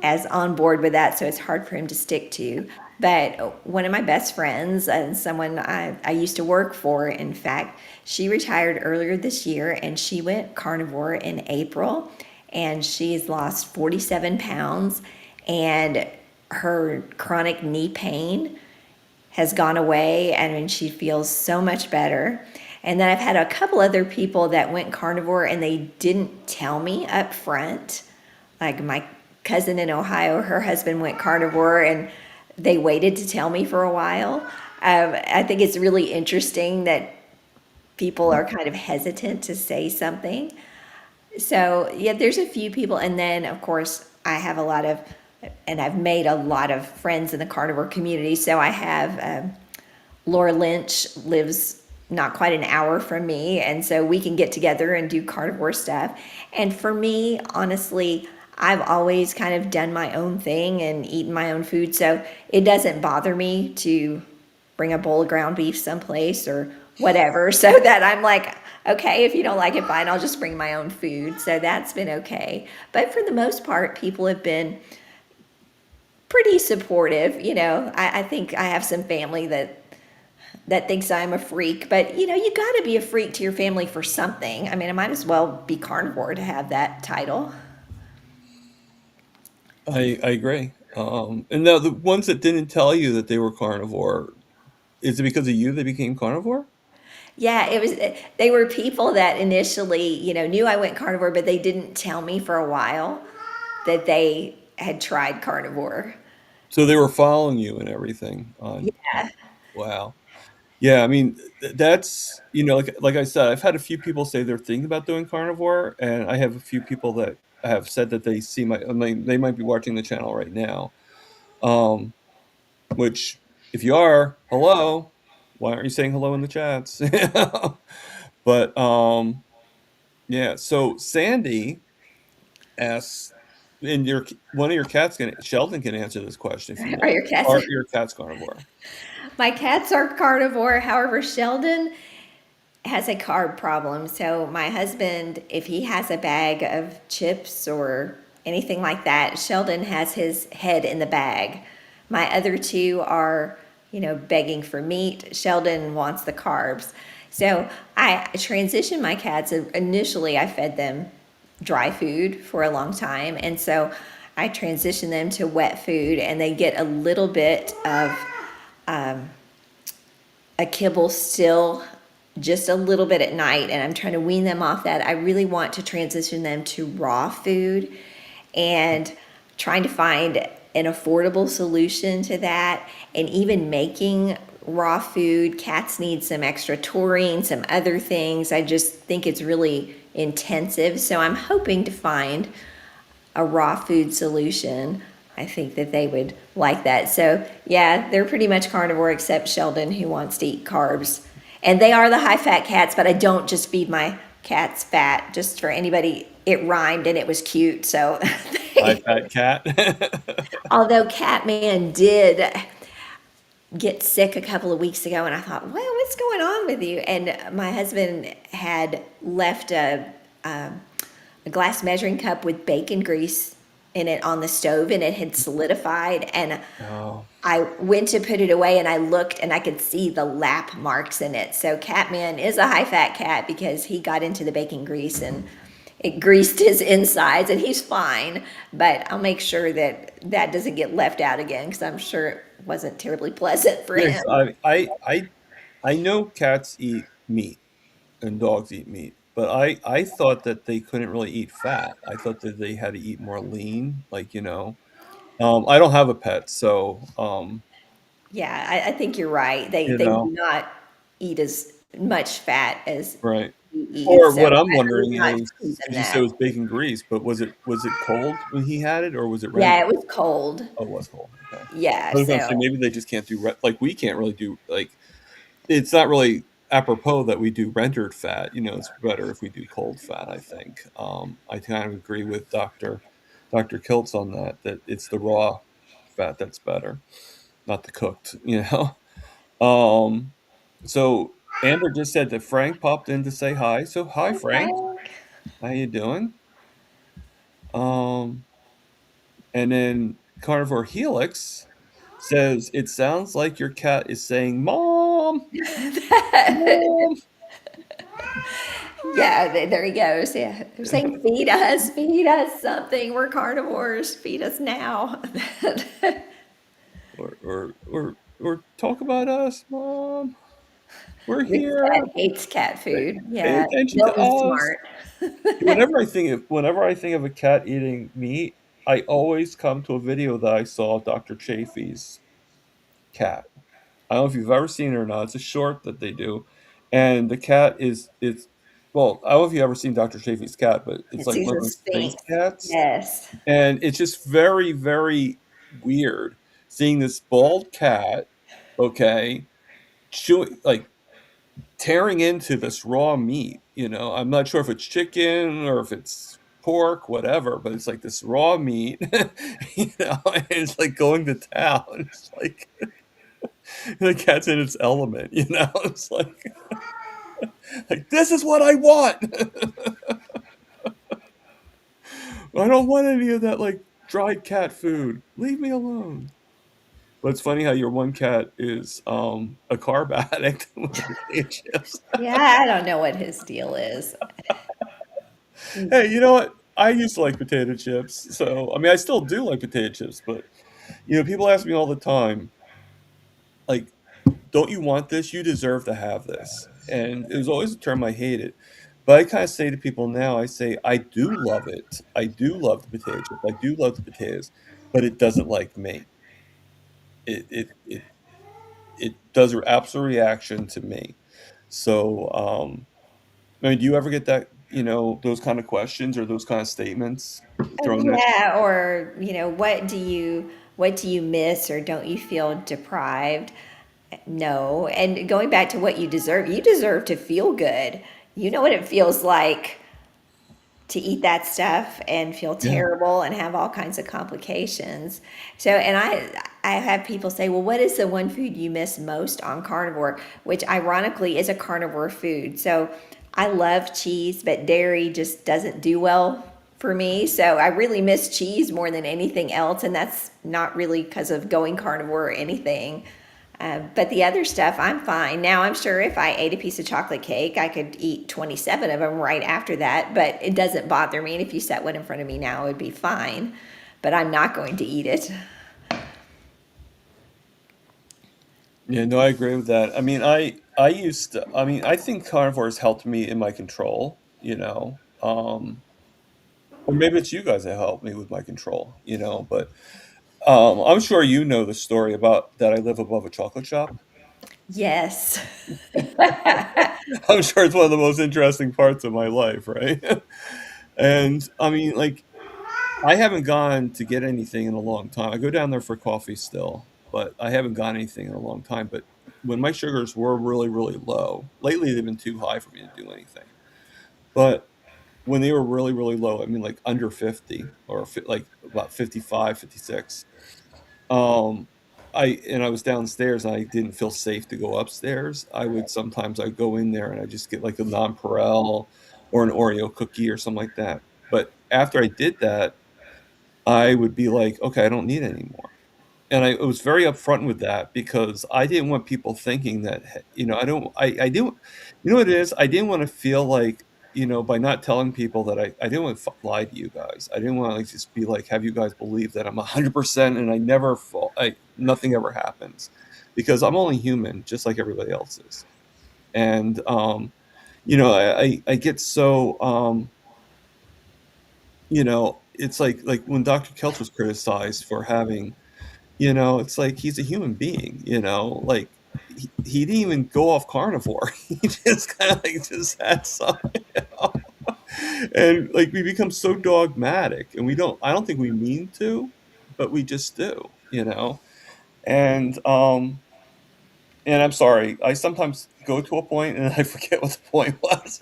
as on board with that, so it's hard for him to stick to. But one of my best friends and someone I used to work for, in fact, she retired earlier this year and she went carnivore in April and she's lost 47 pounds and her chronic knee pain has gone away. I mean, she feels so much better. And then I've had a couple other people that went carnivore and they didn't tell me up front. Like my cousin in Ohio, her husband went carnivore and they waited to tell me for a while. I think it's really interesting that people are kind of hesitant to say something. So, yeah, there's a few people. And then, of course, I have a lot of, and I've made a lot of friends in the carnivore community. So I have Laura Lynch lives not quite an hour from me, and so we can get together and do carnivore stuff. And for me, honestly, I've always kind of done my own thing and eaten my own food, so it doesn't bother me to bring a bowl of ground beef someplace or whatever, so that I'm like, okay, if you don't like it, fine, I'll just bring my own food. So that's been okay. But for the most part, people have been pretty supportive. I think I have some family that thinks I'm a freak, but you got to be a freak to your family for something. I mean, I might as well be carnivore to have that title. I agree. And now the ones that didn't tell you that they were carnivore, is it because of you they became carnivore? Yeah, it was, they were people that initially, knew I went carnivore, but they didn't tell me for a while that they had tried carnivore. So they were following you and everything Yeah. wow. Yeah, I mean, that's, like I said, I've had a few people say they're thinking about doing carnivore, and I have a few people that have said that they see I mean, they might be watching the channel right now. Um, which, if you are, hello. Why aren't you saying hello in the chats? But yeah. So Sandy asks, and one of your cats Sheldon can answer this question if you Are want. your cats? Are your cats carnivore? My cats are carnivore. However, Sheldon has a carb problem. So my husband, if he has a bag of chips or anything like that, Sheldon has his head in the bag. My other two are, begging for meat. Sheldon wants the carbs. So I transitioned my cats. Initially, I fed them dry food for a long time. And so I transitioned them to wet food, and they get a little bit of a kibble still, just a little bit at night, and I'm trying to wean them off that. I really want to transition them to raw food, and trying to find an affordable solution to that. And even making raw food, cats need some extra taurine, some other things. I just think it's really intensive. So I'm hoping to find a raw food solution. I think that they would like that. So, yeah, they're pretty much carnivore except Sheldon, who wants to eat carbs. And they are the high fat cats, but I don't just feed my cats fat. Just for anybody, it rhymed and it was cute. So, Hi, fat cat. although Catman did get sick a couple of weeks ago, and I thought, well, what's going on with you? And my husband had left a glass measuring cup with bacon grease in it on the stove, and it had solidified. And Oh, I went to put it away, and I looked and I could see the lap marks in it. So Catman is a high fat cat because he got into the bacon grease and it greased his insides, and he's fine. But I'll make sure that that doesn't get left out again, because I'm sure it wasn't terribly pleasant for yes. him. I know cats eat meat and dogs eat meat, but I thought that they couldn't really eat fat. I thought that they had to eat more lean, like, I don't have a pet, so, Yeah, I think you're right. They you they do know, not eat as much fat as right. we eat, Or so what I'm I would wondering not is, feed them because you that. said it was bacon grease, but was it cold when he had it, or was it Yeah, rendered? it was cold. Oh, it was cold, okay. Yeah, I was gonna say, so maybe they just can't do like, we can't really do, like, it's not really apropos that we do rendered fat. It's better if we do cold fat, I think. I kind of agree with Dr. Kiltz on that, that it's the raw fat that's better, not the cooked. Um, so Amber just said that Frank popped in to say hi. So hi, Frank. Frank. How you doing? Um, and then Carnivore Helix says it sounds like your cat is saying, "Mom, mom." Yeah, there he goes. Yeah, they're saying, feed us something. We're carnivores. Feed us now. Or talk about us, mom. We're This here. cat hates cat food. Pay Yeah, attention to Milton's us. smart. Whenever I think of a cat eating meat, I always come to a video that I saw of Dr. Chafee's cat. I don't know if you've ever seen it or not. It's a short that they do, and the cat is well. I don't know if you've ever seen Dr. Chafee's cat, but it's It's like he's one a of those space sphinx. cats, Yes. and it's just very, very weird seeing this bald cat, okay, chewing, like, tearing into this raw meat. I'm not sure if it's chicken or if it's pork, whatever, but it's like this raw meat, and it's like going to town. It's like the cat's in its element. It's like this is what I want. I don't want any of that, like, dried cat food. Leave me alone. But it's funny how your one cat is a carb addict with the potato chips. Yeah, I don't know what his deal is. He's Hey, you know what? I used to like potato chips, so I mean, I still do like potato chips, but people ask me all the time, like, "Don't you want this? You deserve to have this." And it was always a term I hated. But I kind of say to people now, I say, I do love it. I do love the potato chip. I do love the potatoes, but it doesn't like me. It does an absolute reaction to me. So, I mean, do you ever get that, those kind of questions or those kind of statements thrown at you? Yeah, or what do you miss or don't you feel deprived? No. And going back to what you deserve to feel good. You know what it feels like to eat that stuff and feel Yeah. terrible and have all kinds of complications. So, and I have people say, "Well, what is the one food you miss most on carnivore?" Which ironically is a carnivore food. So, I love cheese, but dairy just doesn't do well for me. So, I really miss cheese more than anything else, and that's not really because of going carnivore or anything. But the other stuff, I'm fine. Now, I'm sure if I ate a piece of chocolate cake, I could eat 27 of them right after that, but it doesn't bother me. And if you set one in front of me now, it would be fine. But I'm not going to eat it. Yeah, no, I agree with that. I mean, I mean, I think carnivores helped me in my control. Or maybe it's you guys that helped me with my control. But I'm sure you know the story about that I live above a chocolate shop. Yes. I'm sure it's one of the most interesting parts of my life, right? And I mean, like, I haven't gone to get anything in a long time. I go down there for coffee still, but I haven't got anything in a long time. But when my sugars were really, really low, lately they've been too high for me to do anything. But when they were really, really low, I mean, like under 50 or like about 55, 56. Um, I was downstairs and I didn't feel safe to go upstairs. I'd go in there and I just get like a nonpareil or an Oreo cookie or something like that. But after I did that, I would be like, "Okay, I don't need it anymore." And I was very upfront with that because I didn't want people thinking that, I don't I didn't what it is? I didn't wanna feel like, by not telling people that I didn't wanna lie to you guys. I didn't wanna, like, just be like, have you guys believe that I'm 100% and I never fall nothing ever happens because I'm only human just like everybody else is. And, I get so, it's like when Dr. Kelch was criticized for having it's like he's a human being, like he didn't even go off carnivore. He just kind of like just had some, you know? And like we become so dogmatic and I don't think we mean to, but we just do. And and I'm sorry, I sometimes go to a point and I forget what the point was.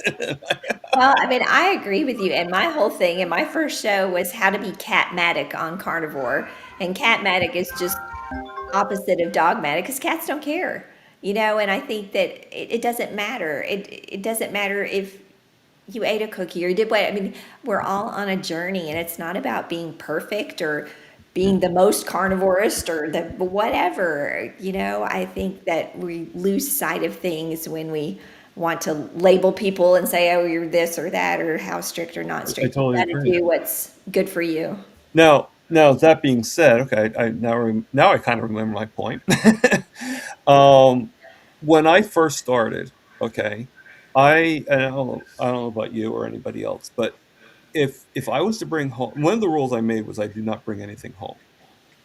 Well, I mean, I agree with you. And my whole thing in my first show was how to be catmatic on carnivore. And catmatic is just opposite of dogmatic because cats don't care, and I think that it doesn't matter. It doesn't matter if you ate a cookie or did what. I mean, we're all on a journey and it's not about being perfect or being the most carnivorist or the whatever. I think that we lose sight of things when we want to label people and say, oh, you're this or that, or how strict or not I strict. You totally got to agree. do what's good for you. Now that being said, okay, now I kind of remember my point. um, when I first started, okay, I don't know about you or anybody else, but if I was to bring home, one of the rules I made was I do not bring anything home.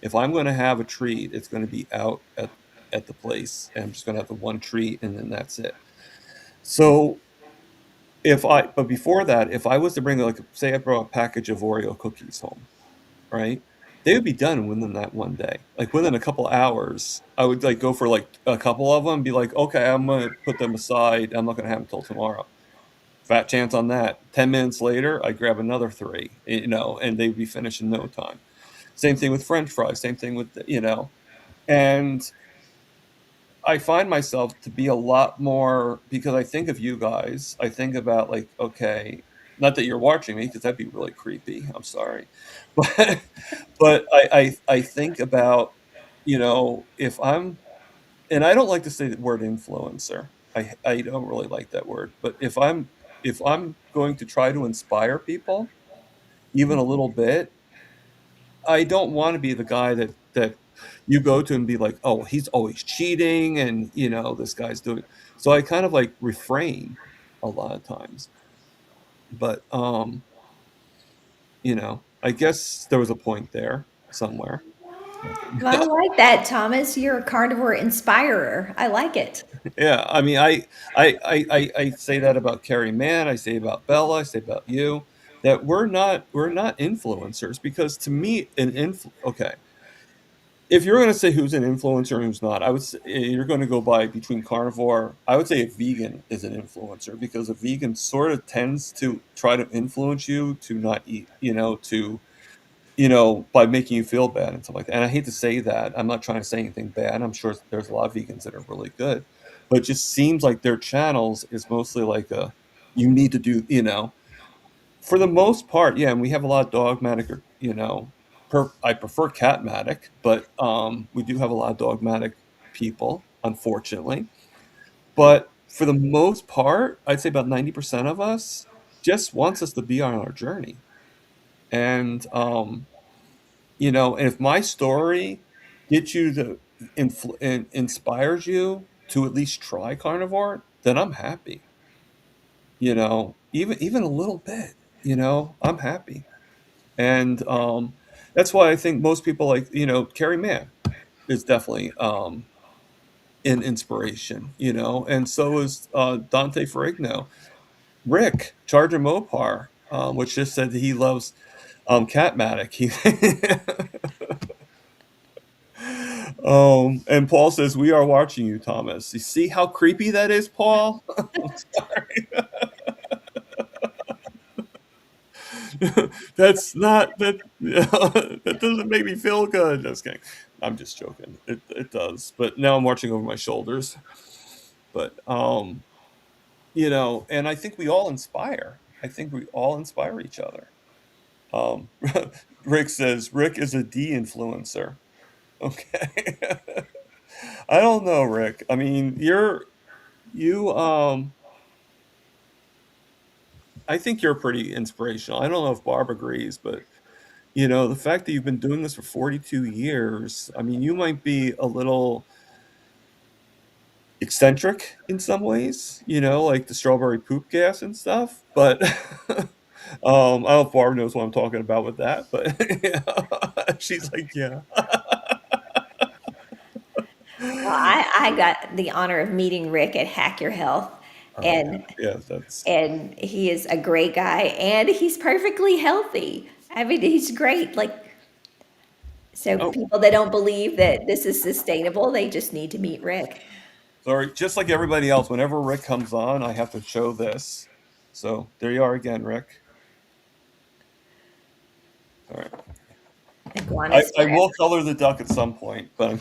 If I'm going to have a treat, it's going to be out at the place, and I'm just going to have the one treat, and then that's it. So but before that, if I was to bring like, say, I brought a package of Oreo cookies home, right? They would be done within that one day. Like within a couple hours, I would like go for like a couple of them, and be like, okay, I'm gonna put them aside. I'm not gonna have them till tomorrow. Fat chance on that. 10 minutes later, I grab another three, and they'd be finished in no time. Same thing with French fries. Same thing with. And I find myself to be a lot more because I think of you guys. I think about like, okay, not that you're watching me because that'd be really creepy. I'm sorry, but but I think about if I'm and I don't like to say the word influencer. I don't really like that word, but if I'm going to try to inspire people, even a little bit, I don't want to be the guy that you go to and be like, oh, he's always cheating, and this guy's doing. So I kind of like refrain a lot of times. But I guess there was a point there somewhere. Well, I like that, Thomas. You're a carnivore inspirer. I like it. Yeah, I mean, I say that about Carrie Mann. I say about Bella. I say about you that we're not influencers because to me, okay, if you're going to say who's an influencer and who's not, I would say you're going to go by between carnivore. I would say a vegan is an influencer because a vegan sort of tends to try to influence you to not eat, by making you feel bad and stuff like that. And I hate to say that. I'm not trying to say anything bad. I'm sure there's a lot of vegans that are really good, but it just seems like their channels is mostly like you need to do, for the most part, yeah. And we have a lot of dogmatic, or I prefer catmatic, but we do have a lot of dogmatic people, unfortunately. But for the most part, I'd say about 90% of us just wants us to be on our journey. And and if my story gets you to inspires you to at least try carnivore, then I'm happy. Even a little bit. I'm happy. And that's why I think most people like Carrie Mann is definitely an inspiration. And so is Dante Ferrigno, Rick Charger Mopar, which just said that he loves Catmatic. And Paul says, "We are watching you, Thomas." You see how creepy that is, Paul? I'm sorry. That's not that. That doesn't make me feel good. Just kidding. I'm just joking. It does. But now I'm watching over my shoulders. But and I think we all inspire. I think we all inspire each other. Um, Rick says Rick is a de-influencer. Okay. I don't know, Rick. I mean, you I think you're pretty inspirational. I don't know if Barb agrees, but the fact that you've been doing this for 42 years, I mean, you might be a little eccentric in some ways, like the strawberry poop gas and stuff, but I don't know if Barb knows what I'm talking about with that, but she's like, yeah. Well, I got the honor of meeting Rick at Hack Your Health, Oh yeah, and yeah, that's he is a great guy, and he's perfectly healthy. I mean, he's great. Like, so oh, people that don't believe that this is sustainable, they just need to meet Rick. sorry, just like everybody else, whenever Rick comes on, I have to show this. So there you are again, Rick. All right. I, Iguanas I will forever. color the duck at some point, but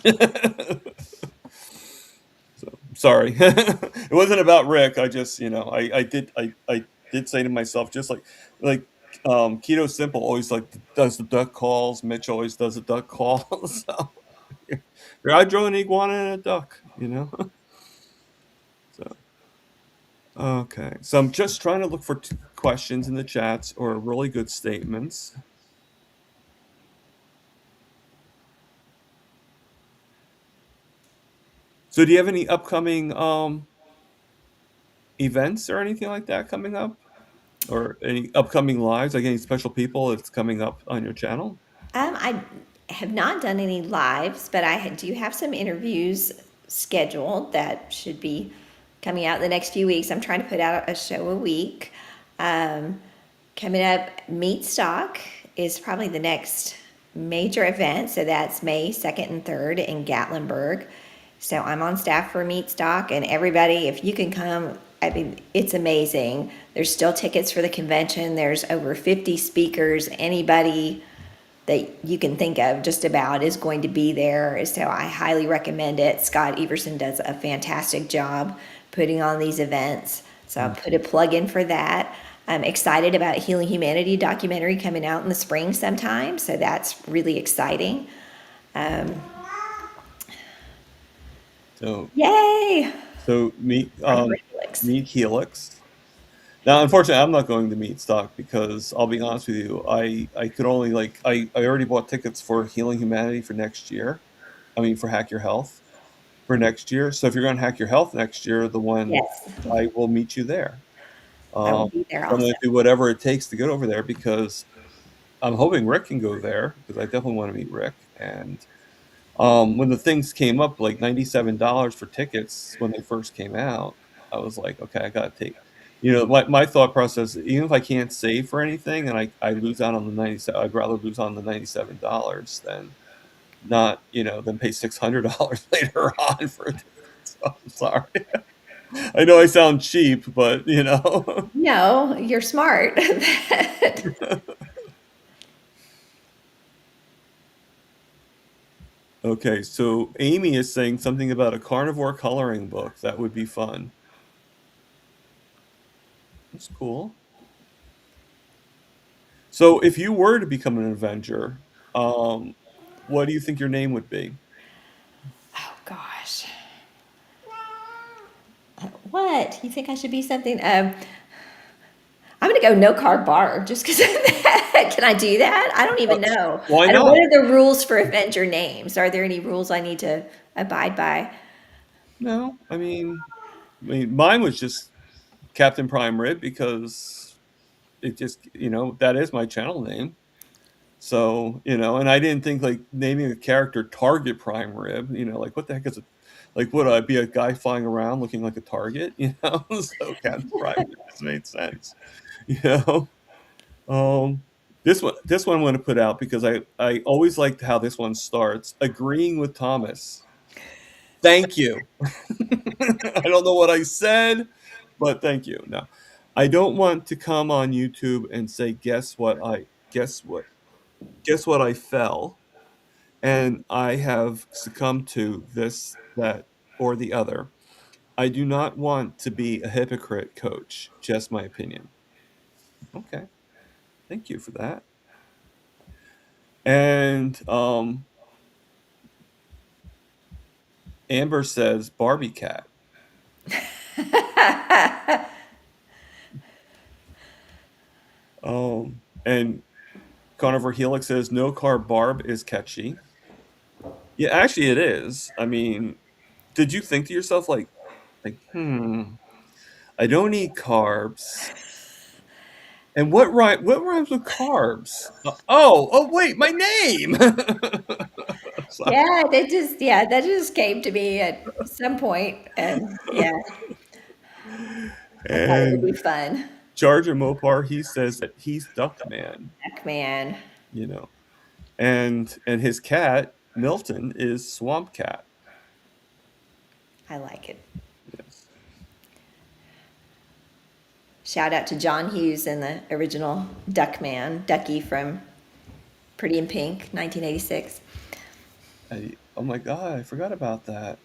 so sorry. It wasn't about Rick. I just, I did say to myself, just like Keto Simple always like does the duck calls. Mitch always does the duck calls. So yeah, I drew an iguana and a duck. So okay. So I'm just trying to look for questions in the chats or really good statements. So do you have any upcoming events or anything like that coming up? Or any upcoming lives, like any special people that's coming up on your channel? I have not done any lives, but do have some interviews scheduled that should be coming out in the next few weeks. I'm trying to put out a show a week. Um, Coming up, Meat Stock is probably the next major event. So that's May 2nd and 3rd in Gatlinburg. So I'm on staff for Meat Stock, and everybody, if you can come, I mean, it's amazing. There's still tickets for the convention. There's over 50 speakers. Anybody that you can think of just about is going to be there. So I highly recommend it. Scott Everson does a fantastic job putting on these events. So I'll Mm. put a plug in for that. I'm excited about Healing Humanity documentary coming out in the spring sometime. So that's really exciting. Um, So Yay! so meet From Helix. meet Helix. Now, unfortunately, I'm not going to meet stock because I'll be honest with you, I could only like I already bought tickets for Healing Humanity for next year. I mean, for Hack Your Health for next year. So if you're going to Hack Your Health next year, the one Yes, I will meet you there. I will be there I'm going also. to do whatever it takes to get over there because I'm hoping Rick can go there because I definitely want to meet Rick. And when the things came up, like $97 for tickets when they first came out, I was like, okay, I got to take. My thought process, even if I can't save for anything and I lose out on the 97, I'd rather lose on the $97 than not, than pay $600 later on for a ticket. So I'm sorry. I know I sound cheap, but No, you're smart. Okay, so Amy is saying something about a carnivore coloring book. That would be fun. That's cool. So if you were to become an Avenger, um, what do you think your name would be? Oh gosh. What? You think I should be something? I'm gonna go no carb barb just because of that. Can I do that? I don't Uh, even know. why I don't, what not? are the rules for Avenger names? Are there any rules I need to abide by? No, I mean, mine was just Captain Prime Rib because it just, that is my channel name. So, and I didn't think like naming a character Target Prime Rib, like what the heck is it? Like, would I be a guy flying around looking like a target? So Captain Prime Rib just made sense, you know. Um, this one I'm going to put out because I always liked how this one starts. Agreeing with Thomas. Thank you. I don't know what I said, but thank you. No, I don't want to come on YouTube and say, guess what I fell. And I have succumbed to this, that, or the other. I do not want to be a hypocrite, coach. Just my opinion. Okay. Thank you for that. And Amber says Barbie cat. And Carnivore Helix says no carb barb is catchy. Yeah, actually it is. I mean, did you think to yourself I don't eat carbs. And what rhymes with carbs? Oh, wait, my name. Sorry. That just came to me at some point, and yeah, I thought it would be And fun. Charger Mopar, he says that he's Duckman, Heck, man, you know. And his cat, Milton, is Swamp Cat. I like it. Yes. Shout out to John Hughes and the original Duckman, Ducky from Pretty in Pink, 1986. Oh my god, I forgot about that.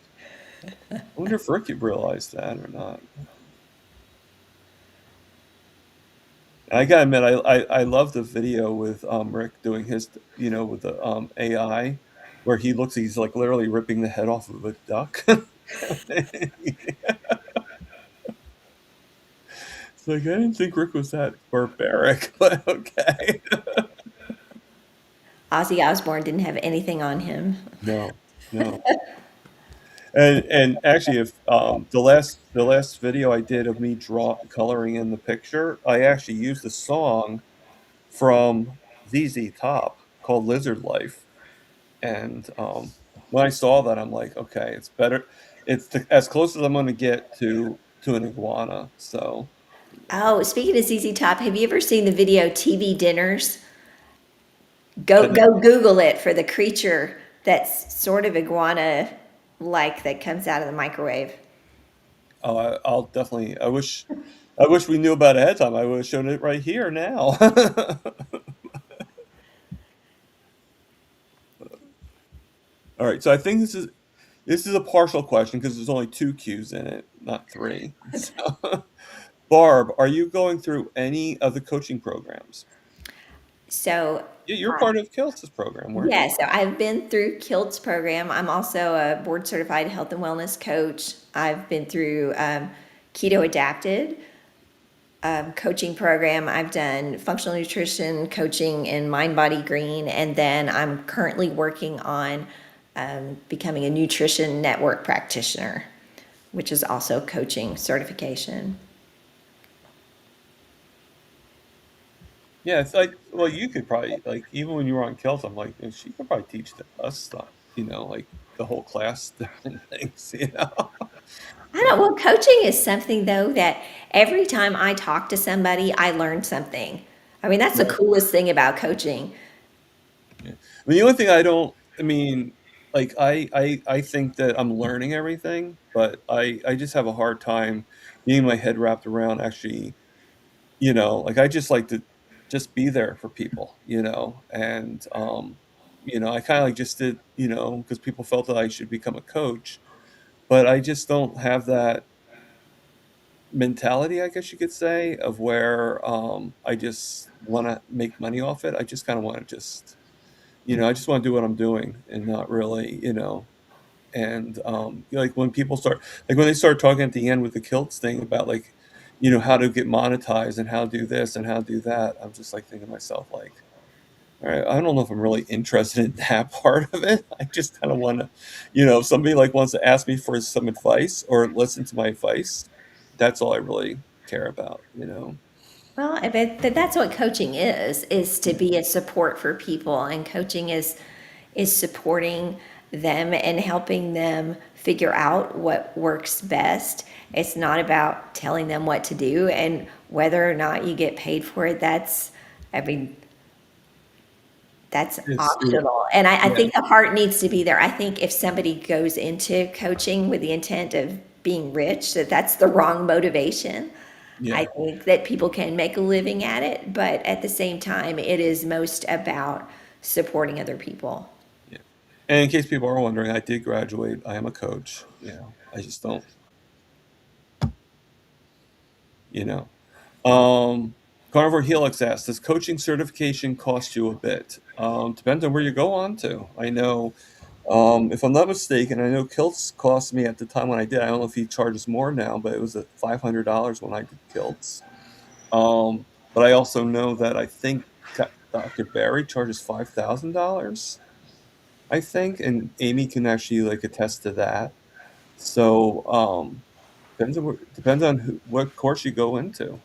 I wonder if Ricky realized that or not. I gotta admit, I love the video with Rick doing his, with the AI, where he's like literally ripping the head off of a duck. It's like I didn't think Rick was that barbaric, but okay. Ozzy Osbourne didn't have anything on him. No, no. And actually, if the last video I did of me coloring in the picture, I actually used a song from ZZ Top called Lizard Life. And when I saw that, I'm like, okay, it's better. As close as I'm going to get to an iguana. So Oh, speaking of ZZ Top, have you ever seen the video TV Dinners? I, Go Google it for the creature that's sort of iguana like that comes out of the microwave. I'll definitely. I wish we knew about it ahead of time. I would have shown it right here now. All right. So I think this is a partial question because there's only two Q's in it, not three. So, Barb, are you going through any of the coaching programs? So, Yeah, you're part of Kilt's program, weren't yeah, you? so I've been through Kilt's program. I'm also a board certified health and wellness coach. I've been through Keto Adapted. coaching program. I've done functional nutrition coaching in Mind Body Green, and then I'm currently working on becoming a nutrition network practitioner, which is also coaching certification. Yeah, it's like, well, you could probably like even when you were on Kilt, I'm like, she could probably teach us stuff, like the whole class different things. I don't, well, coaching is something though that every time I talk to somebody, I learn something. I mean, that's the Right. coolest thing about coaching. Yeah. I mean, the only thing I mean, like I think that I'm learning everything, but I just have a hard time getting my head wrapped around actually, like I just like to just be there for people, and I kind of like just did, because people felt that I should become a coach, but I just don't have that mentality, I guess you could say, of where I just want to make money off it. I just kind of want to I just want to do what I'm doing and not really. And like when people start, like when they start talking at the end with the kilts thing about like, how to get monetized and how to do this and how to do that, I'm just like thinking to myself, like, all right, I don't know if I'm really interested in that part of it. I just kind of want to, if somebody like wants to ask me for some advice or listen to my advice, that's all I really care about. Well, I bet that that's what coaching is to Yeah, be a support for people, and coaching is supporting them and helping them figure out what works best. It's not about telling them what to do, and whether or not you get paid for it, I mean, that's it's optional. And I yeah, think the heart needs to be there. I think if somebody goes into coaching with the intent of being rich, that's the wrong motivation. I yeah, think that people can make a living at it, but at the same time, it is most about supporting other people. yeah. And in case people are wondering, I did graduate. I am a coach. I just don't, you know. Carnivore Helix asks, does coaching certification cost you a bit? Depends on where you go on to. I know, if I'm not mistaken, I know Kilts cost me at the time when I did. I don't know if he charges more now, but it was at $500 when I did Kilts. But I also know that I think Dr. Barry charges $5,000. I think, and Amy can actually like attest to that. So depends on what course you go into.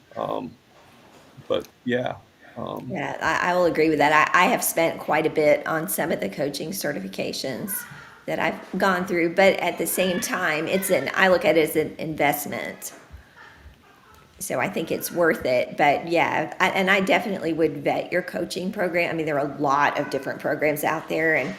But yeah, um, Yeah, I will agree with that. I have spent quite a bit on some of the coaching certifications that I've gone through, but at the same time, I look at it as an investment. So I think it's worth it. But yeah, and I definitely would vet your coaching program. I mean, there are a lot of different programs out there, and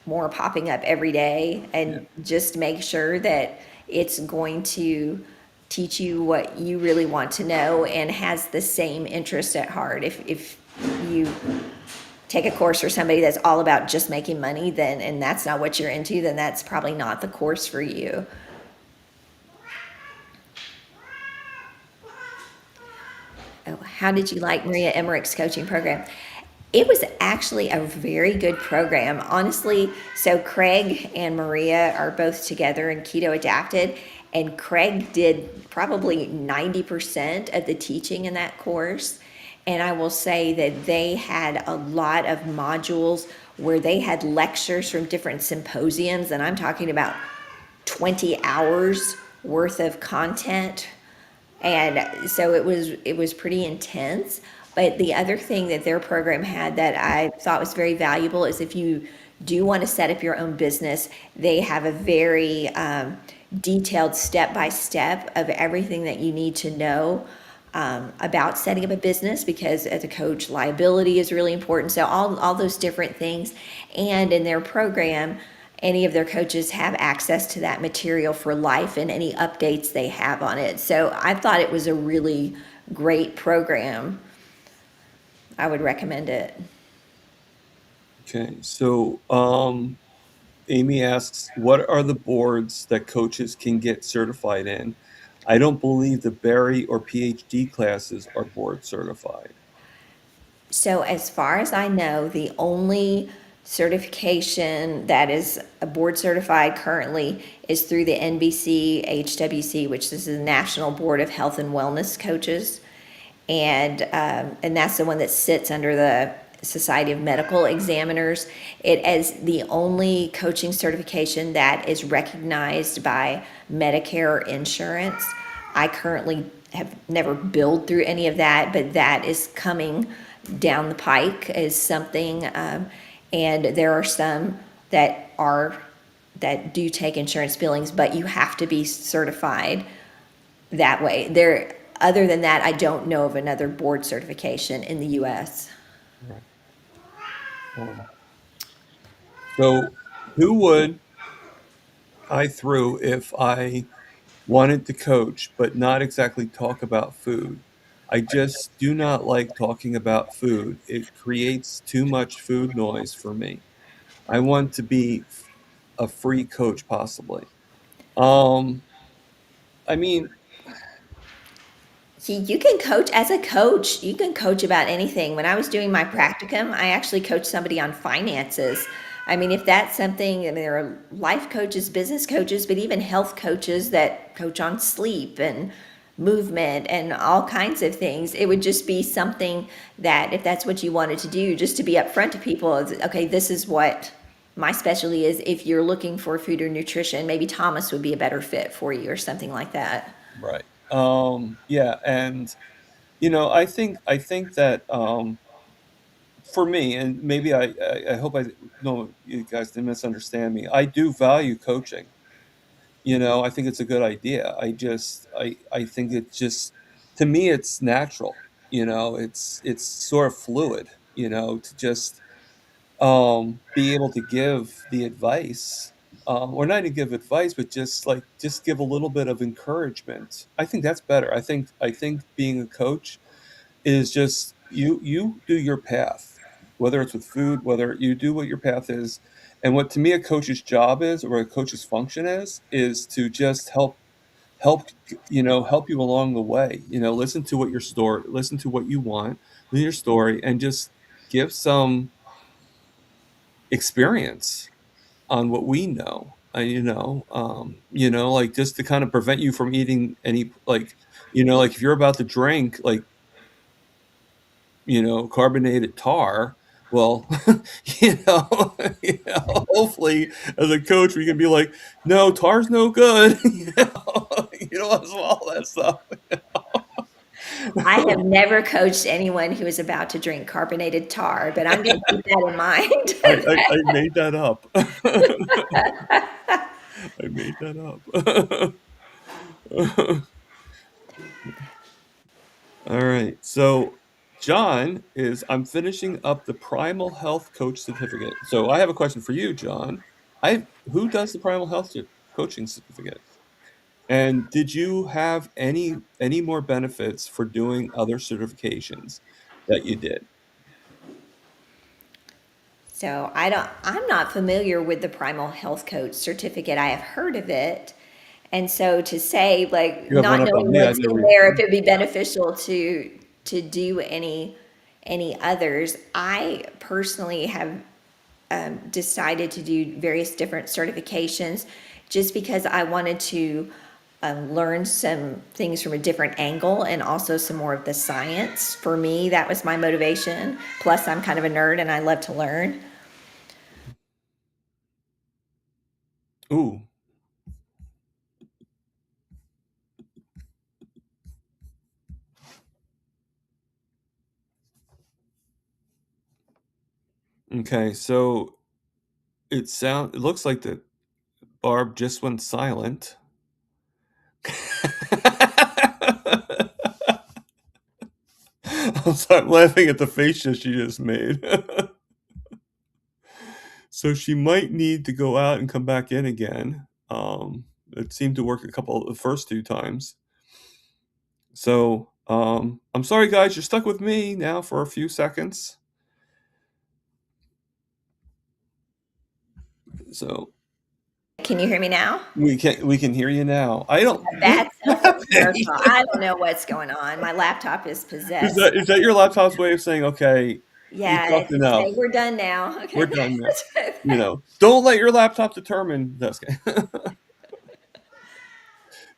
more popping up every day, yeah, and just make sure that it's going to teach you what you really want to know and has the same interest at heart. If you take a course for somebody that's all about just making money, then and that's not what you're into, then that's probably not the course for you. Oh, how did you like Maria Emmerich's coaching program? It was actually a very good program, honestly. So Craig and Maria are both together in Keto Adapted, and Craig did probably 90% of the teaching in that course. And I will say that they had a lot of modules where they had lectures from different symposiums, and I'm talking about 20 hours worth of content, and so it was pretty intense. But the other thing that their program had that I thought was very valuable is if you do want to set up your own business, they have a very detailed step by step of everything that you need to know about setting up a business, because as a coach, liability is really important. So all those different things. And in their program, any of their coaches have access to that material for life and any updates they have on it. So I thought it was a really great program. I would recommend it. okay. So Amy asks, what are the boards that coaches can get certified in? I don't believe the Barry or PhD classes are board certified. So, as far as I know, the only certification that is a board certified currently is through the NBC HWC, which is the National Board of Health and Wellness Coaches. and that's the one that sits under the Society of Medical Examiners. It is the only coaching certification that is recognized by Medicare insurance. I currently have never billed through any of that, but that is coming down the pike as something. And there are some that are that do take insurance billings, but you have to be certified that way. Other than that, I don't know of another board certification in the US. Right. Um, so who would I through if I wanted to coach, but not exactly talk about food? I just do not like talking about food. It creates too much food noise for me. I want to be a free coach, possibly. Um, I mean, You can coach as a coach. You can coach about anything. When I was doing my practicum, I actually coached somebody on finances. I mean, if that's something, I mean, there are life coaches, business coaches, but even health coaches that coach on sleep and movement and all kinds of things. It would just be something that, if that's what you wanted to do, just to be upfront to people, okay, this is what my specialty is. If you're looking for food or nutrition, maybe Thomas would be a better fit for you or something like that. right. Yeah, and I think that for me, and maybe I hope I no you guys didn't misunderstand me. I do value coaching. I think it's a good idea. I think it's just to me it's natural. It's sort of fluid. To just be able to give the advice, or not to give advice, but just give a little bit of encouragement. I think that's better. I think being a coach is just you do your path, whether it's with food, whether you do what your path is. And what to me a coach's job is, or a coach's function is to just help you along the way. Listen to what your story, listen to what you want, listen to your story, and just give some experience on what we know. Like just to kind of prevent you from eating any, like if you're about to drink, like, carbonated tar. Well, hopefully as a coach we can be like, no, tar's no good. As all that stuff. I have never coached anyone who is about to drink carbonated tar, but I'm going to keep that in I mind. made that up. I made that up. All right. So I'm finishing up the Primal Health Coach certificate. So I have a question for you, John. Who does the Primal Health coaching certificate? And did you have any more benefits for doing other certifications that you did? So I'm not familiar with the Primal Health Coach certificate. I have heard of it. And so to say, like, You have one not up on knowing me. I've what's never in even there, if heard. it'd be beneficial to do any others, I personally have decided to do various different certifications just because I wanted to learn some things from a different angle and also some more of the science. For me, that was my motivation. Plus, I'm kind of a nerd and I love to learn. Ooh. Okay. So it looks like that Barb just went silent. I'm laughing at the face that she just made. So she might need to go out and come back in again. It seemed to work the first two times. So I'm sorry, guys, you're stuck with me now for a few seconds. So Can you hear me now? we can hear you now. I It's don't. a What bad cell phone happened? commercial. I don't know what's going on. My laptop is Is possessed. that your laptop's way of saying, okay, you Yeah, talked it's enough, saying we're done now. we're Okay. done now. Don't let your laptop determine this.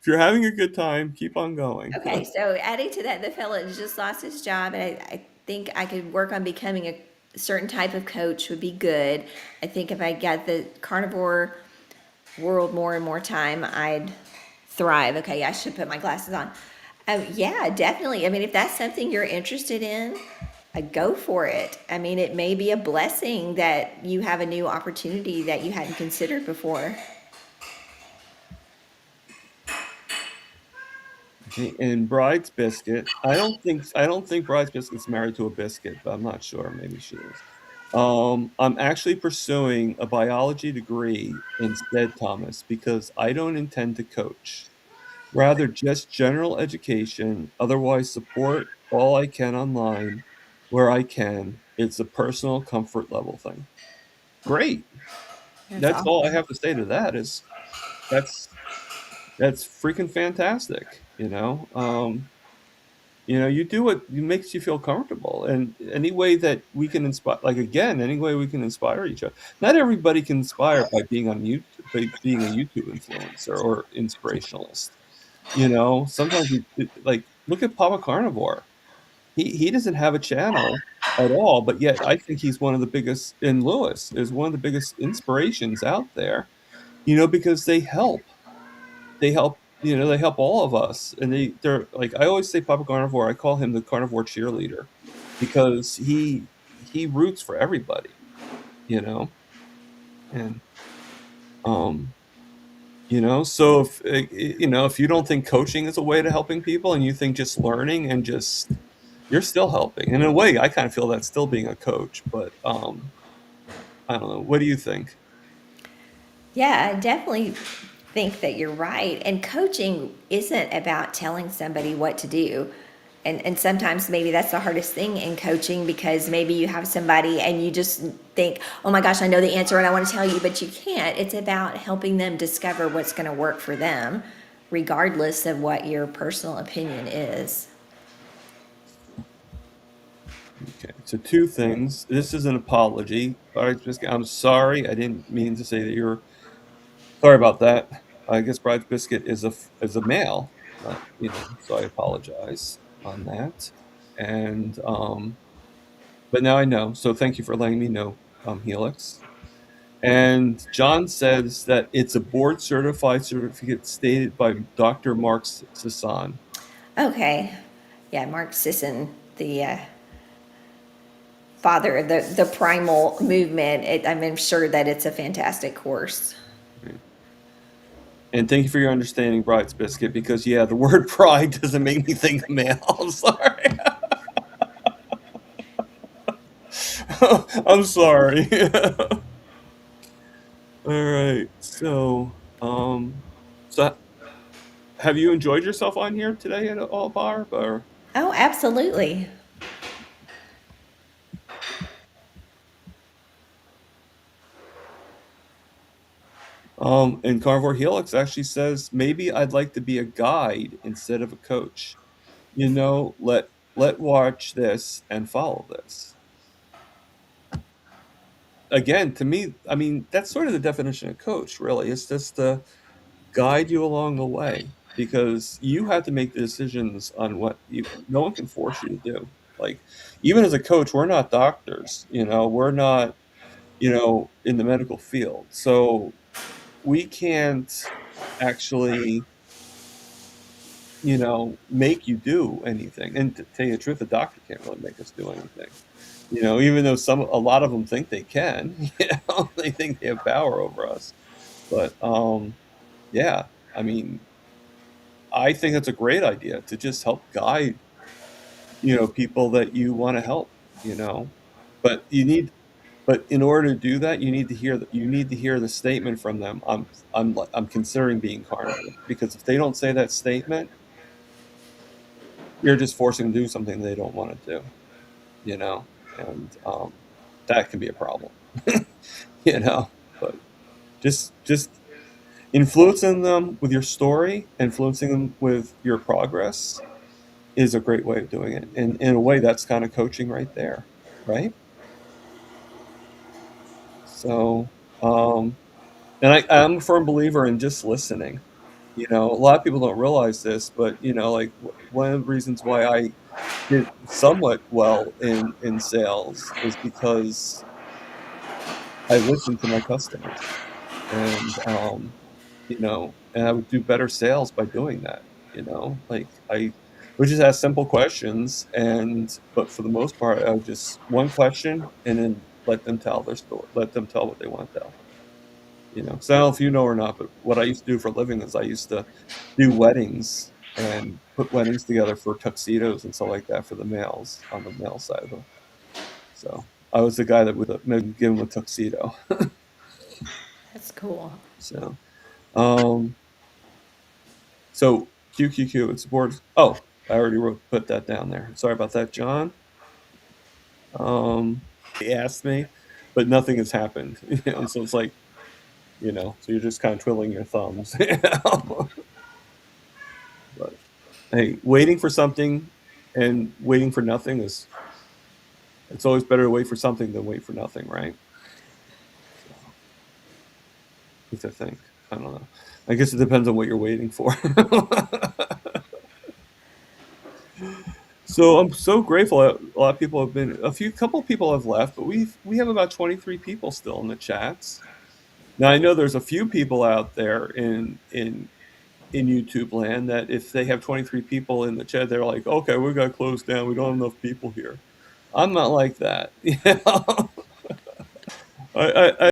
If you're having a good time, keep on going. Okay, so adding to that, the fella just lost his job, and I think I could work on becoming a certain type of coach would be good. I think if I got the carnivore world more and more time, I'd thrive. Okay, I should put my glasses on. Yeah, definitely. I mean, if that's something you're interested in, go for it. I mean, it may be a blessing that you have a new opportunity that you hadn't considered before. Okay, and Bride's Biscuit. I don't think Bride's Biscuit's married to a biscuit, but I'm not sure. Maybe she is. I'm actually pursuing a biology degree instead, Thomas, because I don't intend to coach. Rather, just general education, otherwise support all I can online where I can. It's a personal comfort level thing. Great. That's That's all I awesome. have to say to that is that's that's freaking fantastic, you know? You know, you do what makes you feel comfortable, and any way that we can inspire, like again, any way we can inspire each other. Not everybody can inspire by being on YouTube, by being a YouTube influencer or inspirationalist. You know, sometimes like look at Papa Carnivore. He doesn't have a channel at all, but yet I think he's one of the biggest. And Lewis is one of the biggest inspirations out there. You know, because they help, you know, they help all of us, and they're like, I always say Papa Carnivore, I call him the carnivore cheerleader because he roots for everybody, you know. And um you know, so if you know, if you don't think coaching is a way to helping people and you think just learning and just, you're still helping, and in a way I kind of feel that's still being a coach, but I don't know, what do you think? Yeah, I definitely think that you're right. And coaching isn't about telling somebody what to do. And sometimes maybe that's the hardest thing in coaching because maybe you have somebody and you just think, oh my gosh, I know the answer and I want to tell you, but you can't. It's about helping them discover what's going to work for them, regardless of what your personal opinion is. Okay, so two things. This is an apology. All right, I'm sorry. I didn't mean to say that you're sorry about that. I guess Bride's Biscuit is a male, not, you know, so I apologize on that. And but now I know. So thank you for letting me know, Helix. And John says that it's a board certified certificate stated by Dr. Mark Sisson. Okay. Yeah, Mark Sisson, the father of the primal movement, I'm sure that it's a fantastic course. Right. And thank you for your understanding, Bride's Biscuit, because yeah, the word pride doesn't make me think of male. I'm sorry. I'm sorry. All right. So have you enjoyed yourself on here today at all, Barb? Or Oh, absolutely. and Carnivore Helix actually says maybe I'd like to be a guide instead of a coach. You know, let watch this and follow this. Again, to me, I mean, that's sort of the definition of coach, really. It's just to guide you along the way because you have to make the decisions on what you, no one can force you to do. Like, even as a coach, we're not doctors, you know, we're not, you know, in the medical field. So we can't actually, you know, make you do anything. And to tell you the truth, the doctor can't really make us do anything. You know, even though a lot of them think they can, you know, they think they have power over us. But yeah, I mean, I think it's a great idea to just help guide, you know, people that you want to help, you know. But but in order to do that, you need to hear the statement from them. I'm considering being carnivore, because if they don't say that statement, you're just forcing them to do something they don't want to do, you know, and that can be a problem, you know. But just influencing them with your story, influencing them with your progress is a great way of doing it. And in a way, that's kind of coaching right there, right? So, and I'm a firm believer in just listening. A lot of people don't realize this, but like one of the reasons why I did somewhat well in sales is because I listened to my customers, and and I would do better sales by doing that. Like I would just ask simple questions, but for the most part, I would just one question and then let them tell their story, let them tell what they want to tell. So I don't know if you know or not, but what I used to do for a living is I used to do weddings and put weddings together for tuxedos and stuff like that for the males on the male side of them. So I was the guy that would maybe give them a tuxedo. That's cool. So, um, so QQQ, it's board. Oh, I already put that down there. Sorry about that, John. He asked me, but nothing has happened. So it's like, so you're just kind of twiddling your thumbs. But hey, waiting for something and waiting for nothing it's always better to wait for something than wait for nothing, right? So, at least I think. I don't know. I guess it depends on what you're waiting for. So I'm so grateful. A lot of people have been, couple of people have left, but we have about 23 people still in the chats. Now I know there's a few people out there in YouTube land that if they have 23 people in the chat, they're like, okay, we got to close down. We don't have enough people here. I'm not like that. I